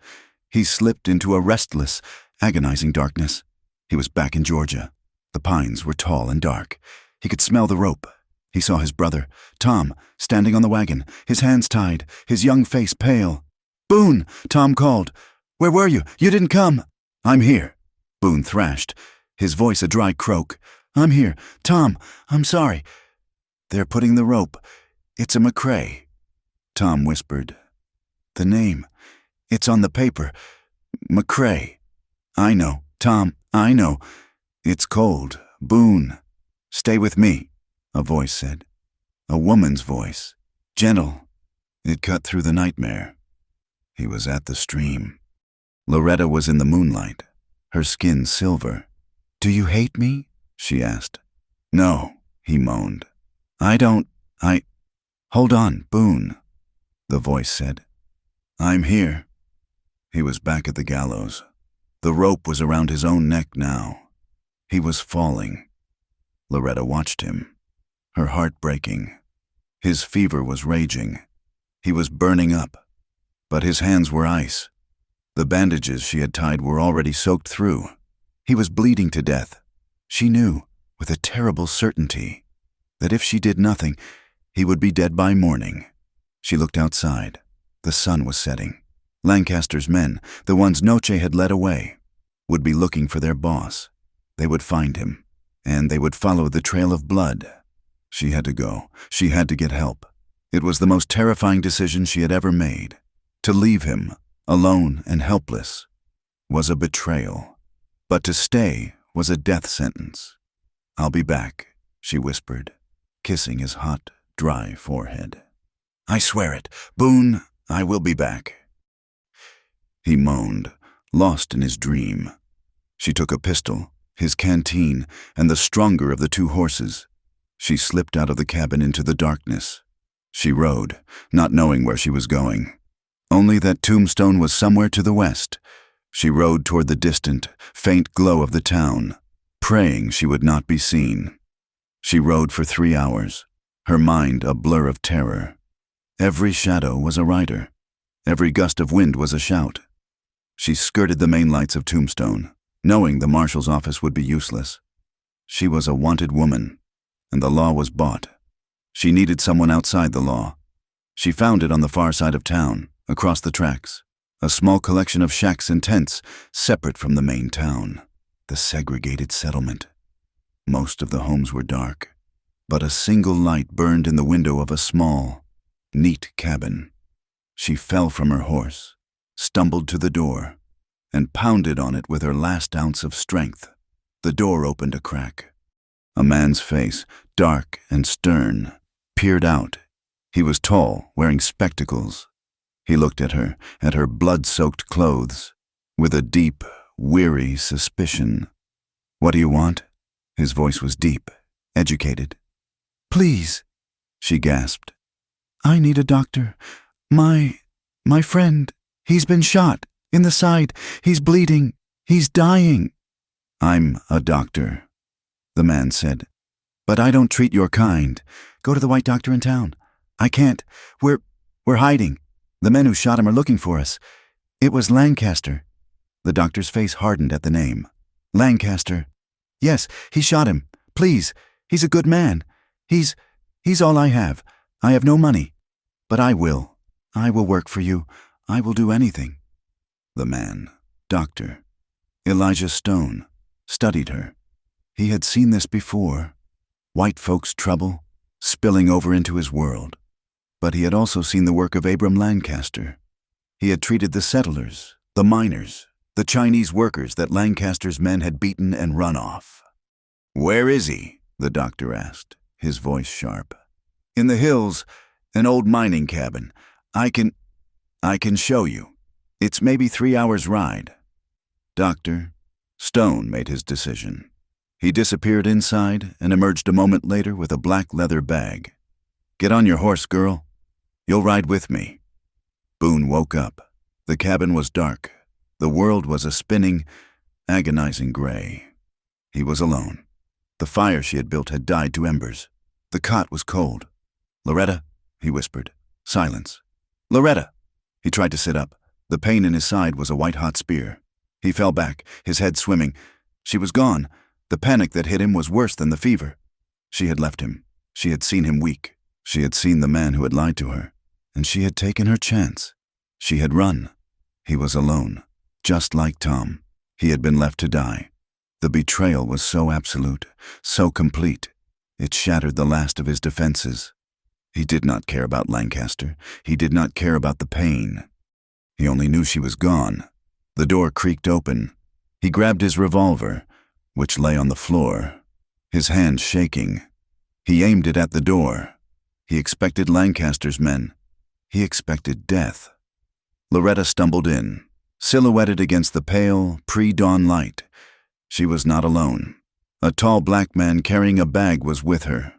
He slipped into a restless, agonizing darkness. He was back in Georgia. The pines were tall and dark. He could smell the rope. He saw his brother, Tom, standing on the wagon, his hands tied, his young face pale. "Boone!" Tom called. "Where were you? You didn't come." "I'm here," Boone thrashed, his voice a dry croak. "I'm here. Tom, I'm sorry. They're putting the rope. It's a McCrae." Tom whispered. "The name. It's on the paper. McCrae." "I know, Tom, I know. It's cold. Boone. Stay with me," a voice said. A woman's voice. Gentle. It cut through the nightmare. He was at the stream. Loretta was in the moonlight, her skin silver. "Do you hate me?" she asked. "No," he moaned. I... Hold on, Boone," the voice said. "I'm here." He was back at the gallows. The rope was around his own neck now. He was falling. Loretta watched him, her heart breaking. His fever was raging. He was burning up, but his hands were ice. The bandages she had tied were already soaked through. He was bleeding to death. She knew, with a terrible certainty, that if she did nothing, he would be dead by morning. She looked outside. The sun was setting. Lancaster's men, the ones Noche had led away, would be looking for their boss. They would find him, and they would follow the trail of blood. She had to go. She had to get help. It was the most terrifying decision she had ever made. To leave him, alone and helpless, was a betrayal. But to stay was a death sentence. "I'll be back," she whispered, kissing his hot, dry forehead. "I swear it. Boone, I will be back." He moaned, lost in his dream. She took a pistol, his canteen, and the stronger of the two horses. She slipped out of the cabin into the darkness. She rode, not knowing where she was going. Only that Tombstone was somewhere to the west. She rode toward the distant, faint glow of the town, praying she would not be seen. She rode for 3 hours, her mind a blur of terror. Every shadow was a rider. Every gust of wind was a shout. She skirted the main lights of Tombstone, knowing the marshal's office would be useless. She was a wanted woman, and the law was bought. She needed someone outside the law. She found it on the far side of town, across the tracks, a small collection of shacks and tents separate from the main town, the segregated settlement. Most of the homes were dark, but a single light burned in the window of a small, neat cabin. She fell from her horse, stumbled to the door, and pounded on it with her last ounce of strength. The door opened a crack. A man's face, dark and stern, peered out. He was tall, wearing spectacles. He looked at her blood-soaked clothes, with a deep, weary suspicion. "What do you want?" His voice was deep, educated. "Please," she gasped. "I need a doctor. My friend, he's been shot, in the side. He's bleeding. He's dying." "I'm a doctor," the man said. "But I don't treat your kind. Go to the white doctor in town." "I can't. We're hiding. The men who shot him are looking for us. It was Lancaster." The doctor's face hardened at the name. "Lancaster." "Yes, he shot him. Please, he's a good man. He's all I have. I have no money. But I will work for you. I will do anything." The man, doctor, Elijah Stone, studied her. He had seen this before. White folks' trouble, spilling over into his world. But he had also seen the work of Abram Lancaster. He had treated the settlers, the miners, the Chinese workers that Lancaster's men had beaten and run off. "Where is he?" the doctor asked, his voice sharp. "In the hills, an old mining cabin. I can show you. It's maybe 3 hours' ride." "Doctor," Stone made his decision. He disappeared inside and emerged a moment later with a black leather bag. "Get on your horse, girl. You'll ride with me." Boone woke up. The cabin was dark. The world was a spinning, agonizing gray. He was alone. The fire she had built had died to embers. The cot was cold. "Loretta," he whispered. Silence. "Loretta!" He tried to sit up. The pain in his side was a white-hot spear. He fell back, his head swimming. She was gone. The panic that hit him was worse than the fever. She had left him. She had seen him weak. She had seen the man who had lied to her. And she had taken her chance. She had run. He was alone. Just like Tom. He had been left to die. The betrayal was so absolute, so complete. It shattered the last of his defenses. He did not care about Lancaster. He did not care about the pain. He only knew she was gone. The door creaked open. He grabbed his revolver, which lay on the floor, his hand shaking. He aimed it at the door. He expected Lancaster's men. He expected death. Loretta stumbled in, silhouetted against the pale, pre-dawn light. She was not alone. A tall black man carrying a bag was with her.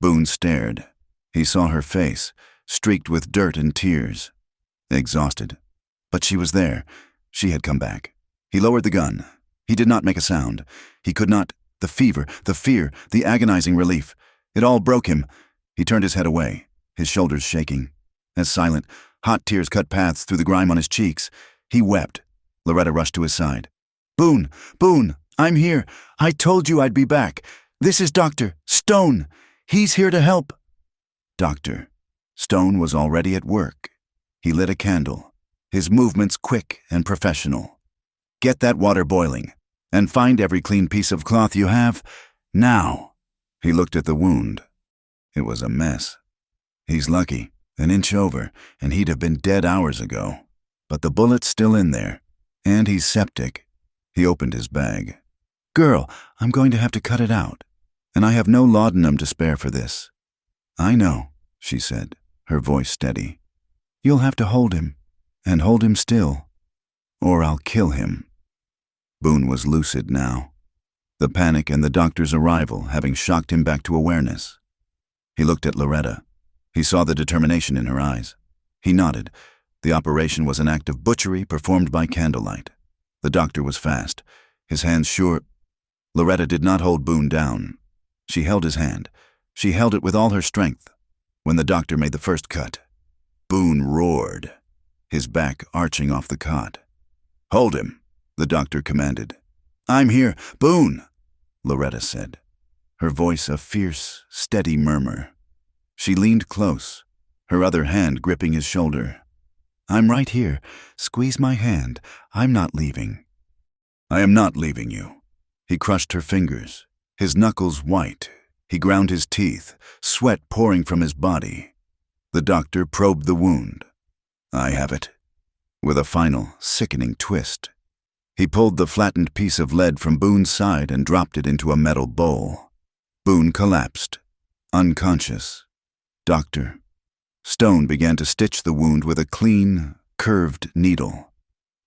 Boone stared. He saw her face, streaked with dirt and tears. Exhausted. But she was there. She had come back. He lowered the gun. He did not make a sound. He could not. The fever, the fear, the agonizing relief. It all broke him. He turned his head away, his shoulders shaking. As silent, hot tears cut paths through the grime on his cheeks, he wept. Loretta rushed to his side. "Boone! Boone! I'm here! I told you I'd be back! This is Dr. Stone! He's here to help!" Doctor. Stone was already at work. He lit a candle, his movements quick and professional. "Get that water boiling, and find every clean piece of cloth you have, now." He looked at the wound. It was a mess. He's lucky, an inch over, and he'd have been dead hours ago. But the bullet's still in there, and he's septic. He opened his bag. "Girl, I'm going to have to cut it out, and I have no laudanum to spare for this." "I know," she said, her voice steady. "You'll have to hold him, and hold him still, or I'll kill him." Boone was lucid now, the panic and the doctor's arrival having shocked him back to awareness. He looked at Loretta. He saw the determination in her eyes. He nodded. The operation was an act of butchery performed by candlelight. The doctor was fast, his hands sure. Loretta did not hold Boone down. She held his hand. She held it with all her strength. When the doctor made the first cut, Boone roared, his back arching off the cot. "Hold him," the doctor commanded. "I'm here, Boone," Loretta said, her voice a fierce, steady murmur. She leaned close, her other hand gripping his shoulder. "I'm right here. Squeeze my hand. I'm not leaving." "I am not leaving you." He crushed her fingers, his knuckles white. He ground his teeth, sweat pouring from his body. The doctor probed the wound. "I have it." With a final, sickening twist, he pulled the flattened piece of lead from Boone's side and dropped it into a metal bowl. Boone collapsed, unconscious. Doctor. Stone began to stitch the wound with a clean, curved needle.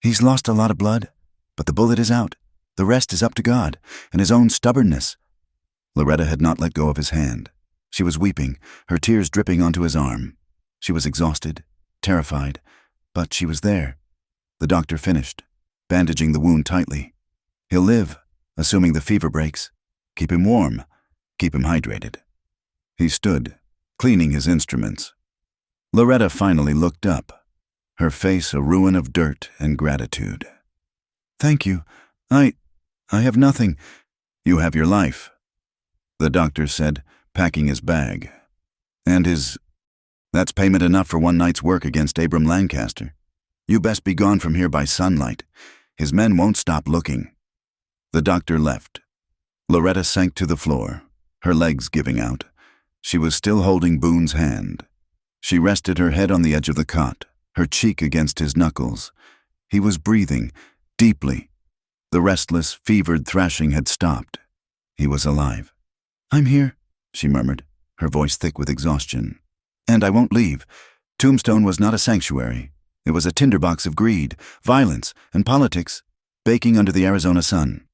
"He's lost a lot of blood, but the bullet is out. The rest is up to God and his own stubbornness." Loretta had not let go of his hand. She was weeping, her tears dripping onto his arm. She was exhausted, terrified, but she was there. The doctor finished, bandaging the wound tightly. "He'll live, assuming the fever breaks. Keep him warm. Keep him hydrated." He stood, cleaning his instruments. Loretta finally looked up, her face a ruin of dirt and gratitude. "Thank you. I have nothing." "You have your life," the doctor said, packing his bag. "And that's payment enough for one night's work against Abram Lancaster. You best be gone from here by sunlight. His men won't stop looking." The doctor left. Loretta sank to the floor, her legs giving out. She was still holding Boone's hand. She rested her head on the edge of the cot, her cheek against his knuckles. He was breathing, deeply. The restless, fevered thrashing had stopped. He was alive. "I'm here," she murmured, her voice thick with exhaustion. "And I won't leave. Tombstone was not a sanctuary. It was a tinderbox of greed, violence, and politics, baking under the Arizona sun."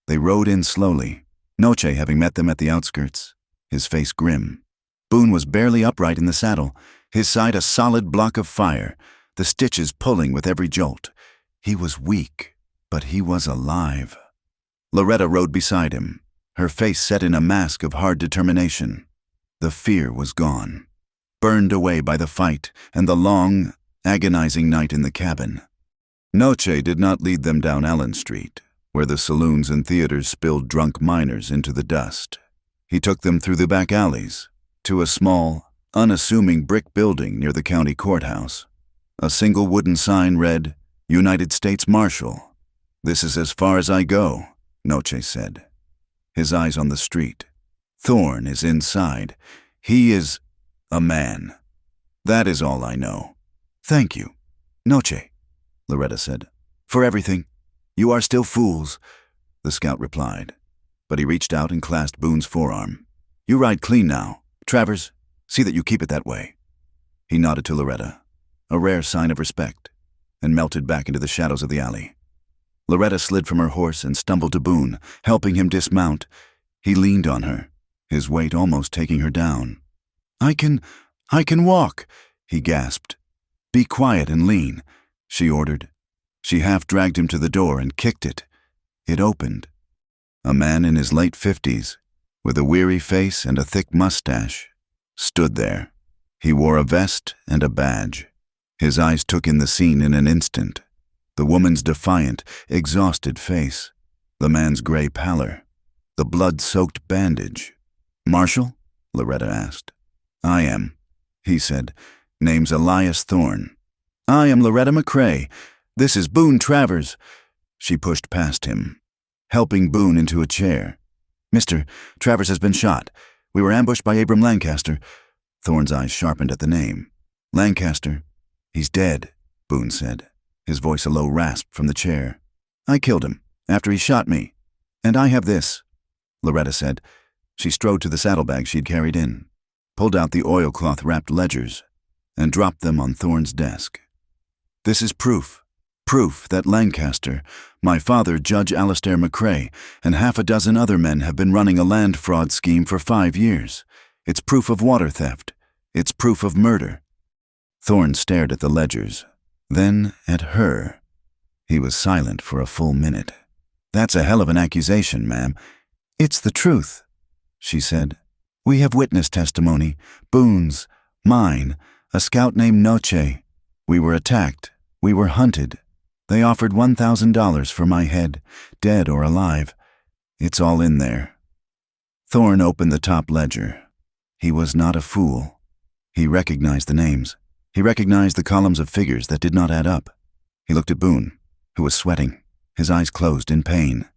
They rode in slowly, Noche having met them at the outskirts, his face grim. Boone was barely upright in the saddle, his side a solid block of fire, the stitches pulling with every jolt. He was weak, but he was alive. Loretta rode beside him, her face set in a mask of hard determination. The fear was gone, burned away by the fight and the long, agonizing night in the cabin. Noche did not lead them down Allen Street, where the saloons and theaters spilled drunk miners into the dust. He took them through the back alleys, to a small, unassuming brick building near the county courthouse. A single wooden sign read, "United States Marshal." "This is as far as I go," Noche said, his eyes on the street. "Thorne is inside. He is a man. That is all I know." "Thank you, Noche," Loretta said, "for everything. You are still fools," the scout replied, but he reached out and clasped Boone's forearm. "You ride clean now. Travers, see that you keep it that way." He nodded to Loretta, a rare sign of respect, and melted back into the shadows of the alley. Loretta slid from her horse and stumbled to Boone, helping him dismount. He leaned on her, his weight almost taking her down. I can walk," he gasped. "Be quiet and lean," she ordered. She half dragged him to the door and kicked it. It opened. A man in his late 50s, with a weary face and a thick mustache, stood there. He wore a vest and a badge. His eyes took in the scene in an instant. The woman's defiant, exhausted face, the man's gray pallor, the blood-soaked bandage. "Marshal?" Loretta asked. "I am," he said. "Name's Elias Thorne." "I am Loretta McCrae. This is Boone Travers." She pushed past him, helping Boone into a chair. "Mr. Travers has been shot. We were ambushed by Abram Lancaster." Thorne's eyes sharpened at the name. "Lancaster? He's dead," Boone said, his voice a low rasp from the chair. "I killed him, after he shot me. And I have this," Loretta said. She strode to the saddlebag she'd carried in, pulled out the oilcloth-wrapped ledgers, and dropped them on Thorne's desk. "This is proof that Lancaster, my father, Judge Alistair McCrae, and half a dozen other men have been running a land fraud scheme for 5 years. It's proof of water theft. It's proof of murder." Thorne stared at the ledgers, then at her. He was silent for a full minute. "That's a hell of an accusation, ma'am." "It's the truth," she said. "We have witness testimony. Boone's, mine, a scout named Noche. We were attacked. We were hunted. They offered $1,000 for my head, dead or alive. It's all in there." Thorne opened the top ledger. He was not a fool. He recognized the names. He recognized the columns of figures that did not add up. He looked at Boone, who was sweating, his eyes closed in pain.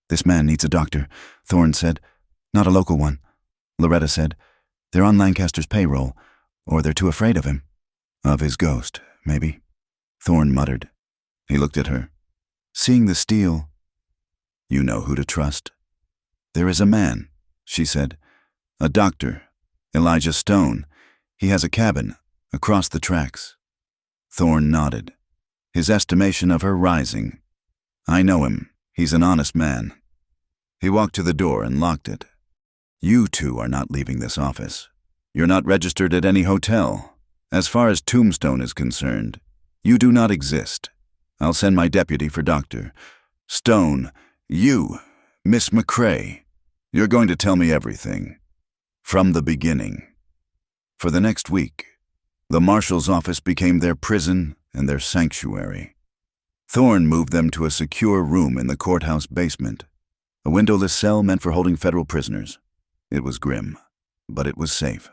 "This man needs a doctor," Thorne said. "Not a local one," Loretta said. "They're on Lancaster's payroll, or they're too afraid of him." "Of his ghost, maybe," Thorne muttered. He looked at her. "Seeing the steel, you know who to trust." "There is a man," she said. "A doctor, Elijah Stone. He has a cabin across the tracks." Thorne nodded, his estimation of her rising. "I know him. He's an honest man." He walked to the door and locked it. "You two are not leaving this office. You're not registered at any hotel. As far as Tombstone is concerned, you do not exist. I'll send my deputy for Dr. Stone. You, Miss McCrae, you're going to tell me everything. From the beginning." For the next week, the marshal's office became their prison and their sanctuary. Thorne moved them to a secure room in the courthouse basement, a windowless cell meant for holding federal prisoners. It was grim, but it was safe.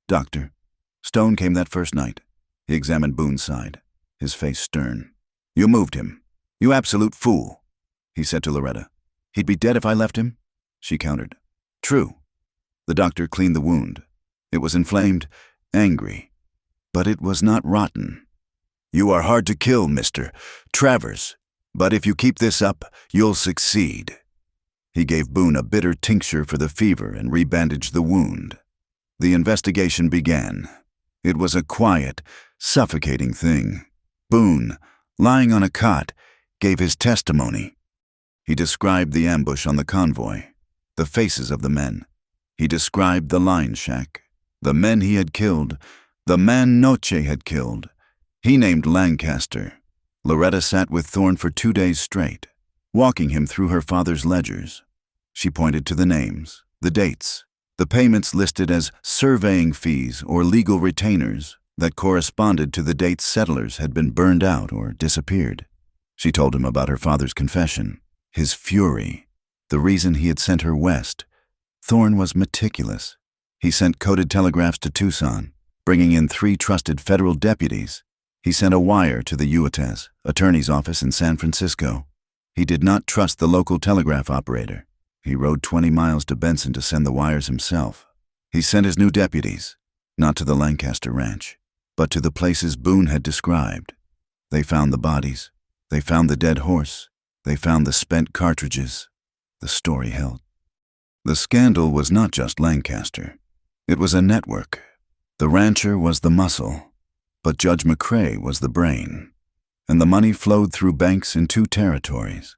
Dr. Stone came that first night. He examined Boone's side, his face stern. "You moved him. You absolute fool," he said to Loretta. "He'd be dead if I left him," she countered. "True." The doctor cleaned the wound. It was inflamed, angry, but it was not rotten. "You are hard to kill, Mr. Travers, but if you keep this up, you'll succeed." He gave Boone a bitter tincture for the fever and rebandaged the wound. The investigation began. It was a quiet, suffocating thing. Boone, lying on a cot, gave his testimony. He described the ambush on the convoy, the faces of the men. He described the line shack, the men he had killed, the man Noche had killed. He named Lancaster. Loretta sat with Thorne for 2 days straight. walking him through her father's ledgers. She pointed to the names, the dates, the payments listed as surveying fees or legal retainers that corresponded to the dates settlers had been burned out or disappeared. She told him about her father's confession, his fury, the reason he had sent her west. Thorne was meticulous. He sent coded telegraphs to Tucson, bringing in 3 trusted federal deputies. He sent a wire to the U.S. Attorney's office in San Francisco. He did not trust the local telegraph operator. He rode 20 miles to Benson to send the wires himself. He sent his new deputies, not to the Lancaster ranch, but to the places Boone had described. They found the bodies. They found the dead horse. They found the spent cartridges. The story held. The scandal was not just Lancaster. It was a network. The rancher was the muscle, but Judge McCrae was the brain. And the money flowed through banks in 2 territories.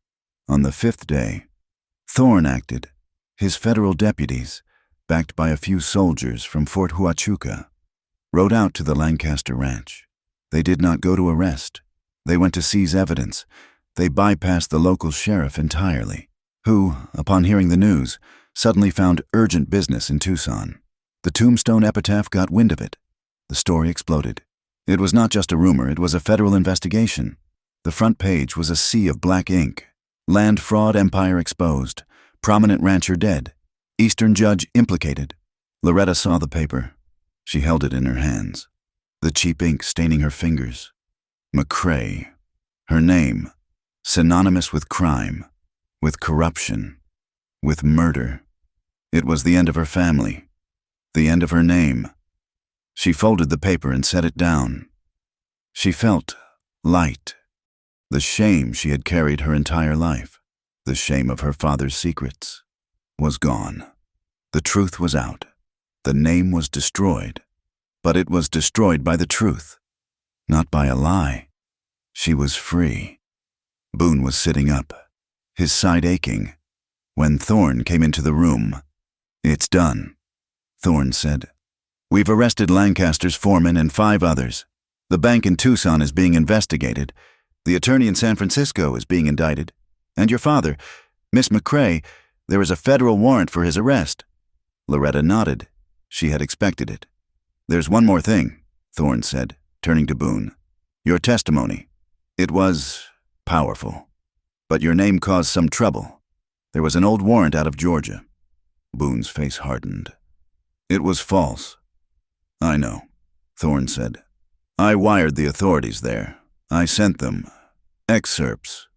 On the 5th day, Thorne acted. His federal deputies, backed by a few soldiers from Fort Huachuca, rode out to the Lancaster ranch. They did not go to arrest. They went to seize evidence. They bypassed the local sheriff entirely, who, upon hearing the news, suddenly found urgent business in Tucson. The Tombstone epitaph got wind of it. The story exploded. It was not just a rumor, it was a federal investigation. The front page was a sea of black ink. Land fraud empire exposed. Prominent rancher dead. Eastern judge implicated. Loretta saw the paper. She held it in her hands, the cheap ink staining her fingers. McCrae. Her name, synonymous with crime, with corruption, with murder. It was the end of her family, the end of her name. She folded the paper and set it down. She felt light. The shame she had carried her entire life, the shame of her father's secrets, was gone. The truth was out. The name was destroyed. But it was destroyed by the truth, not by a lie. She was free. Boone was sitting up, his side aching, when Thorne came into the room. "It's done," Thorne said. "We've arrested Lancaster's foreman and 5 others. The bank in Tucson is being investigated. The attorney in San Francisco is being indicted. And your father, Miss McCrae, there is a federal warrant for his arrest." Loretta nodded. She had expected it. "There's one more thing," Thorne said, turning to Boone. "Your testimony. It was powerful. But your name caused some trouble. There was an old warrant out of Georgia." Boone's face hardened. "It was false." "I know," Thorne said. "I wired the authorities there. I sent them excerpts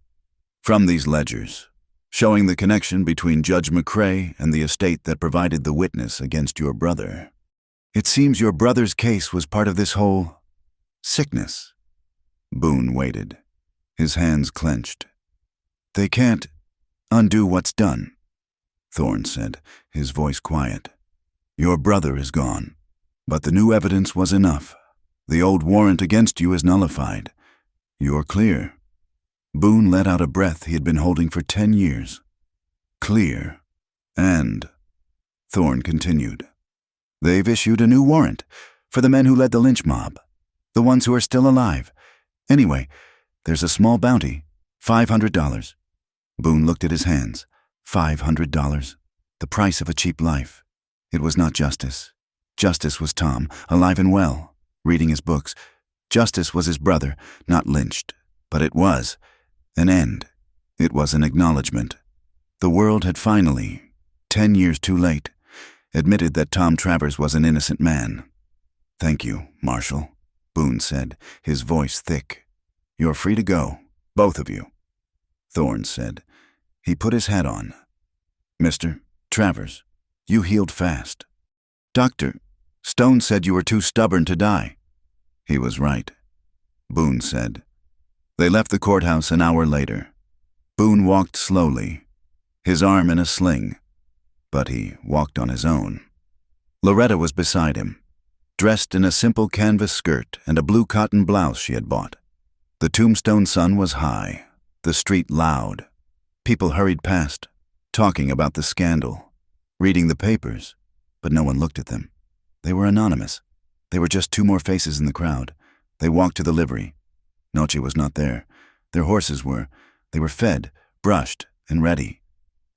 from these ledgers, showing the connection between Judge McCrae and the estate that provided the witness against your brother. It seems your brother's case was part of this whole sickness." Boone waited, his hands clenched. "They can't undo what's done," Thorne said, his voice quiet. "Your brother is gone, but the new evidence was enough. The old warrant against you is nullified. You're clear." Boone let out a breath he had been holding for 10 years. "Clear. And," Thorne continued, "they've issued a new warrant for the men who led the lynch mob, the ones who are still alive. Anyway, there's a small bounty, $500. Boone looked at his hands. $500. The price of a cheap life. It was not justice. Justice was Tom, alive and well, reading his books. Justice was his brother, not lynched. But it was an end. It was an acknowledgement. The world had finally, 10 years too late, admitted that Tom Travers was an innocent man. "Thank you, Marshal," Boone said, his voice thick. "You're free to go, both of you." Thorne said. He put his hat on. "Mr. Travers, you healed fast. Dr. Stone said you were too stubborn to die." He was right, Boone said. They left the courthouse an hour later. Boone walked slowly, his arm in a sling, but he walked on his own. Loretta was beside him, dressed in a simple canvas skirt and a blue cotton blouse she had bought. The Tombstone sun was high, the street loud. People hurried past, talking about the scandal, reading the papers, but no one looked at them. They were anonymous. They were just 2 more faces in the crowd. They walked to the livery. Noche was not there. Their horses were. They were fed, brushed, and ready.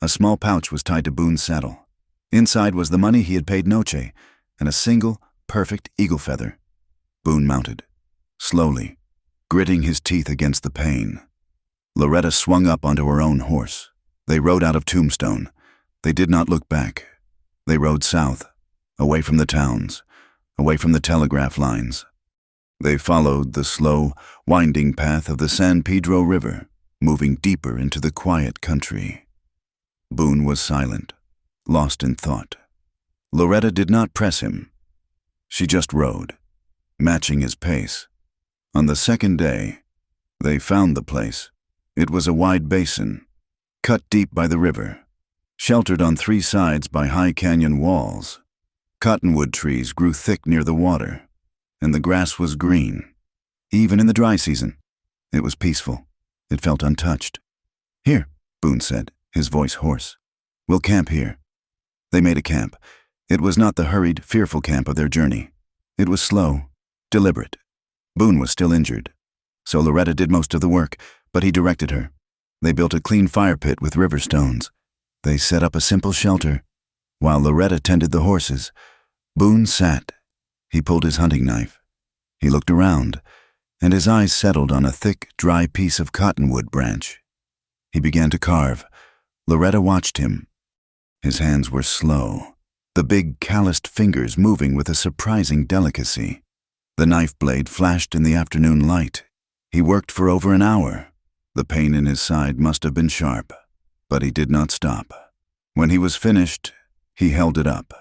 A small pouch was tied to Boone's saddle. Inside was the money he had paid Noche, and a single, perfect eagle feather. Boone mounted, slowly, gritting his teeth against the pain. Loretta swung up onto her own horse. They rode out of Tombstone. They did not look back. They rode south, away from the towns, away from the telegraph lines. They followed the slow, winding path of the San Pedro River, moving deeper into the quiet country. Boone was silent, lost in thought. Loretta did not press him. She just rode, matching his pace. On the second day, they found the place. It was a wide basin, cut deep by the river, sheltered on three sides by high canyon walls. Cottonwood trees grew thick near the water, and the grass was green. Even in the dry season, it was peaceful. It felt untouched. "Here," Boone said, his voice hoarse. "We'll camp here." They made a camp. It was not the hurried, fearful camp of their journey. It was slow, deliberate. Boone was still injured, so Loretta did most of the work, but he directed her. They built a clean fire pit with river stones. They set up a simple shelter. While Loretta tended the horses, Boone sat. He pulled his hunting knife. He looked around, and his eyes settled on a thick, dry piece of cottonwood branch. He began to carve. Loretta watched him. His hands were slow, the big, calloused fingers moving with a surprising delicacy. The knife blade flashed in the afternoon light. He worked for over an hour. The pain in his side must have been sharp, but he did not stop. When he was finished, he held it up.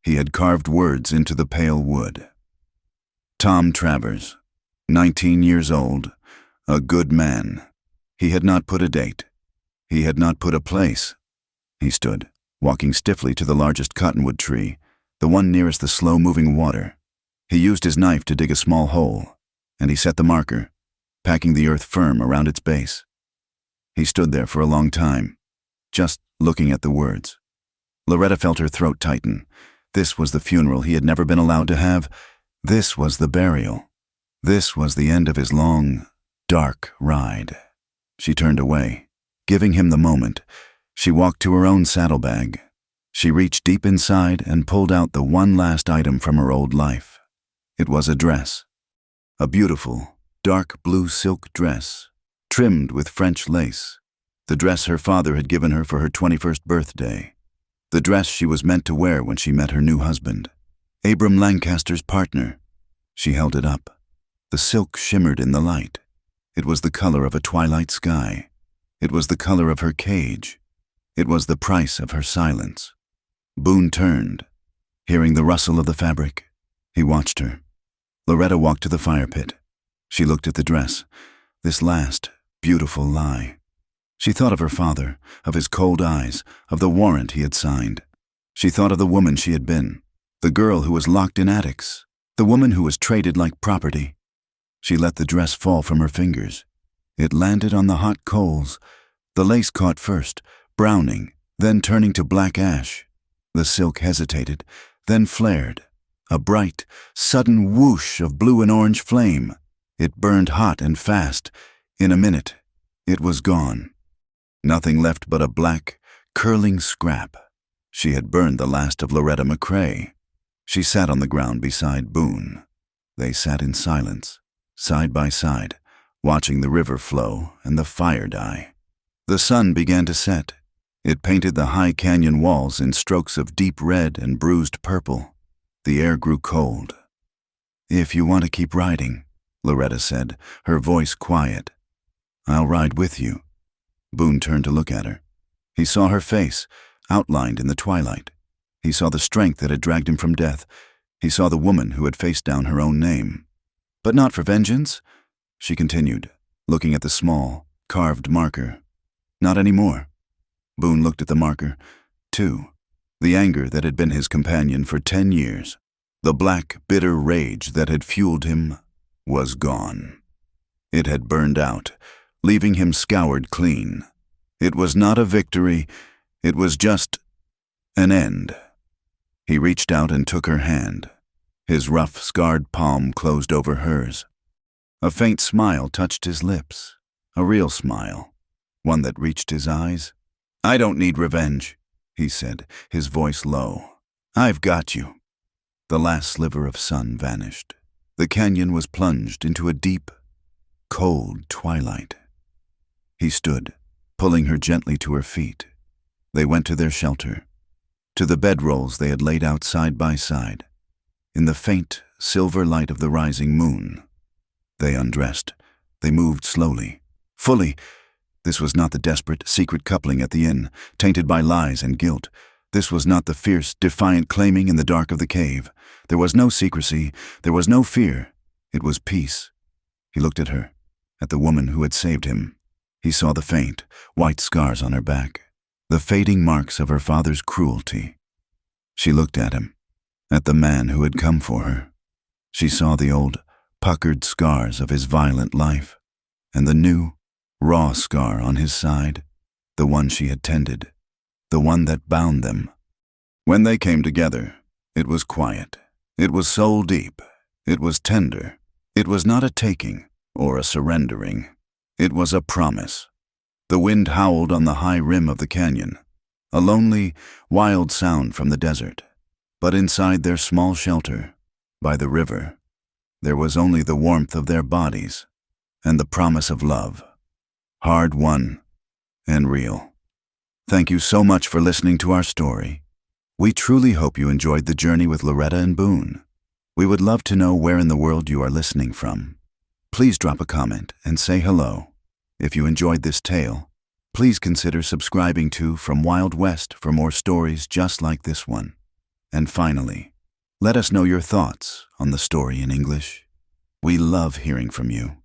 He had carved words into the pale wood. Tom Travers, 19 years old, a good man. He had not put a date. He had not put a place. He stood, walking stiffly to the largest cottonwood tree, the one nearest the slow-moving water. He used his knife to dig a small hole, and he set the marker, packing the earth firm around its base. He stood there for a long time, just looking at the words. Loretta felt her throat tighten. This was the funeral he had never been allowed to have. This was the burial. This was the end of his long, dark ride. She turned away, giving him the moment. She walked to her own saddlebag. She reached deep inside and pulled out the one last item from her old life. It was a dress. A beautiful, dark blue silk dress, trimmed with French lace. The dress her father had given her for her 21st birthday. The dress she was meant to wear when she met her new husband, Abram Lancaster's partner. She held it up. The silk shimmered in the light. It was the color of a twilight sky. It was the color of her cage. It was the price of her silence. Boone turned. Hearing the rustle of the fabric, he watched her. Loretta walked to the fire pit. She looked at the dress, this last, beautiful lie. She thought of her father, of his cold eyes, of the warrant he had signed. She thought of the woman she had been, the girl who was locked in attics, the woman who was traded like property. She let the dress fall from her fingers. It landed on the hot coals. The lace caught first, browning, then turning to black ash. The silk hesitated, then flared. A bright, sudden whoosh of blue and orange flame. It burned hot and fast. In a minute, it was gone. Nothing left but a black, curling scrap. She had burned the last of Loretta McCrae. She sat on the ground beside Boone. They sat in silence, side by side, watching the river flow and the fire die. The sun began to set. It painted the high canyon walls in strokes of deep red and bruised purple. The air grew cold. "If you want to keep riding," Loretta said, her voice quiet, "I'll ride with you." Boone turned to look at her. He saw her face, outlined in the twilight. He saw the strength that had dragged him from death. He saw the woman who had faced down her own name. "But not for vengeance," she continued, looking at the small, carved marker. "Not anymore." Boone looked at the marker, too. The anger that had been his companion for 10 years, the black, bitter rage that had fueled him, was gone. It had burned out, leaving him scoured clean. It was not a victory, it was just an end. He reached out and took her hand. His rough, scarred palm closed over hers. A faint smile touched his lips, a real smile. one that reached his eyes. "I don't need revenge," he said, his voice low. "I've got you." The last sliver of sun vanished. The canyon was plunged into a deep, cold twilight. He stood, pulling her gently to her feet. They went to their shelter, to the bedrolls they had laid out side by side. In the faint, silver light of the rising moon, they undressed. They moved slowly, fully. This was not the desperate, secret coupling at the inn, tainted by lies and guilt. This was not the fierce, defiant claiming in the dark of the cave. There was no secrecy. There was no fear. It was peace. He looked at her, at the woman who had saved him. He saw the faint, white scars on her back, the fading marks of her father's cruelty. She looked at him, at the man who had come for her. She saw the old, puckered scars of his violent life, and the new, raw scar on his side, the one she had tended, the one that bound them. When they came together, it was quiet. It was soul deep. It was tender. It was not a taking or a surrendering. It was a promise. The wind howled on the high rim of the canyon, a lonely, wild sound from the desert. But inside their small shelter, by the river, there was only the warmth of their bodies and the promise of love, hard-won and real. Thank you so much for listening to our story. We truly hope you enjoyed the journey with Loretta and Boone. We would love to know where in the world you are listening from. Please drop a comment and say hello. If you enjoyed this tale, please consider subscribing to From Wild West for more stories just like this one. And finally, let us know your thoughts on the story in English. We love hearing from you.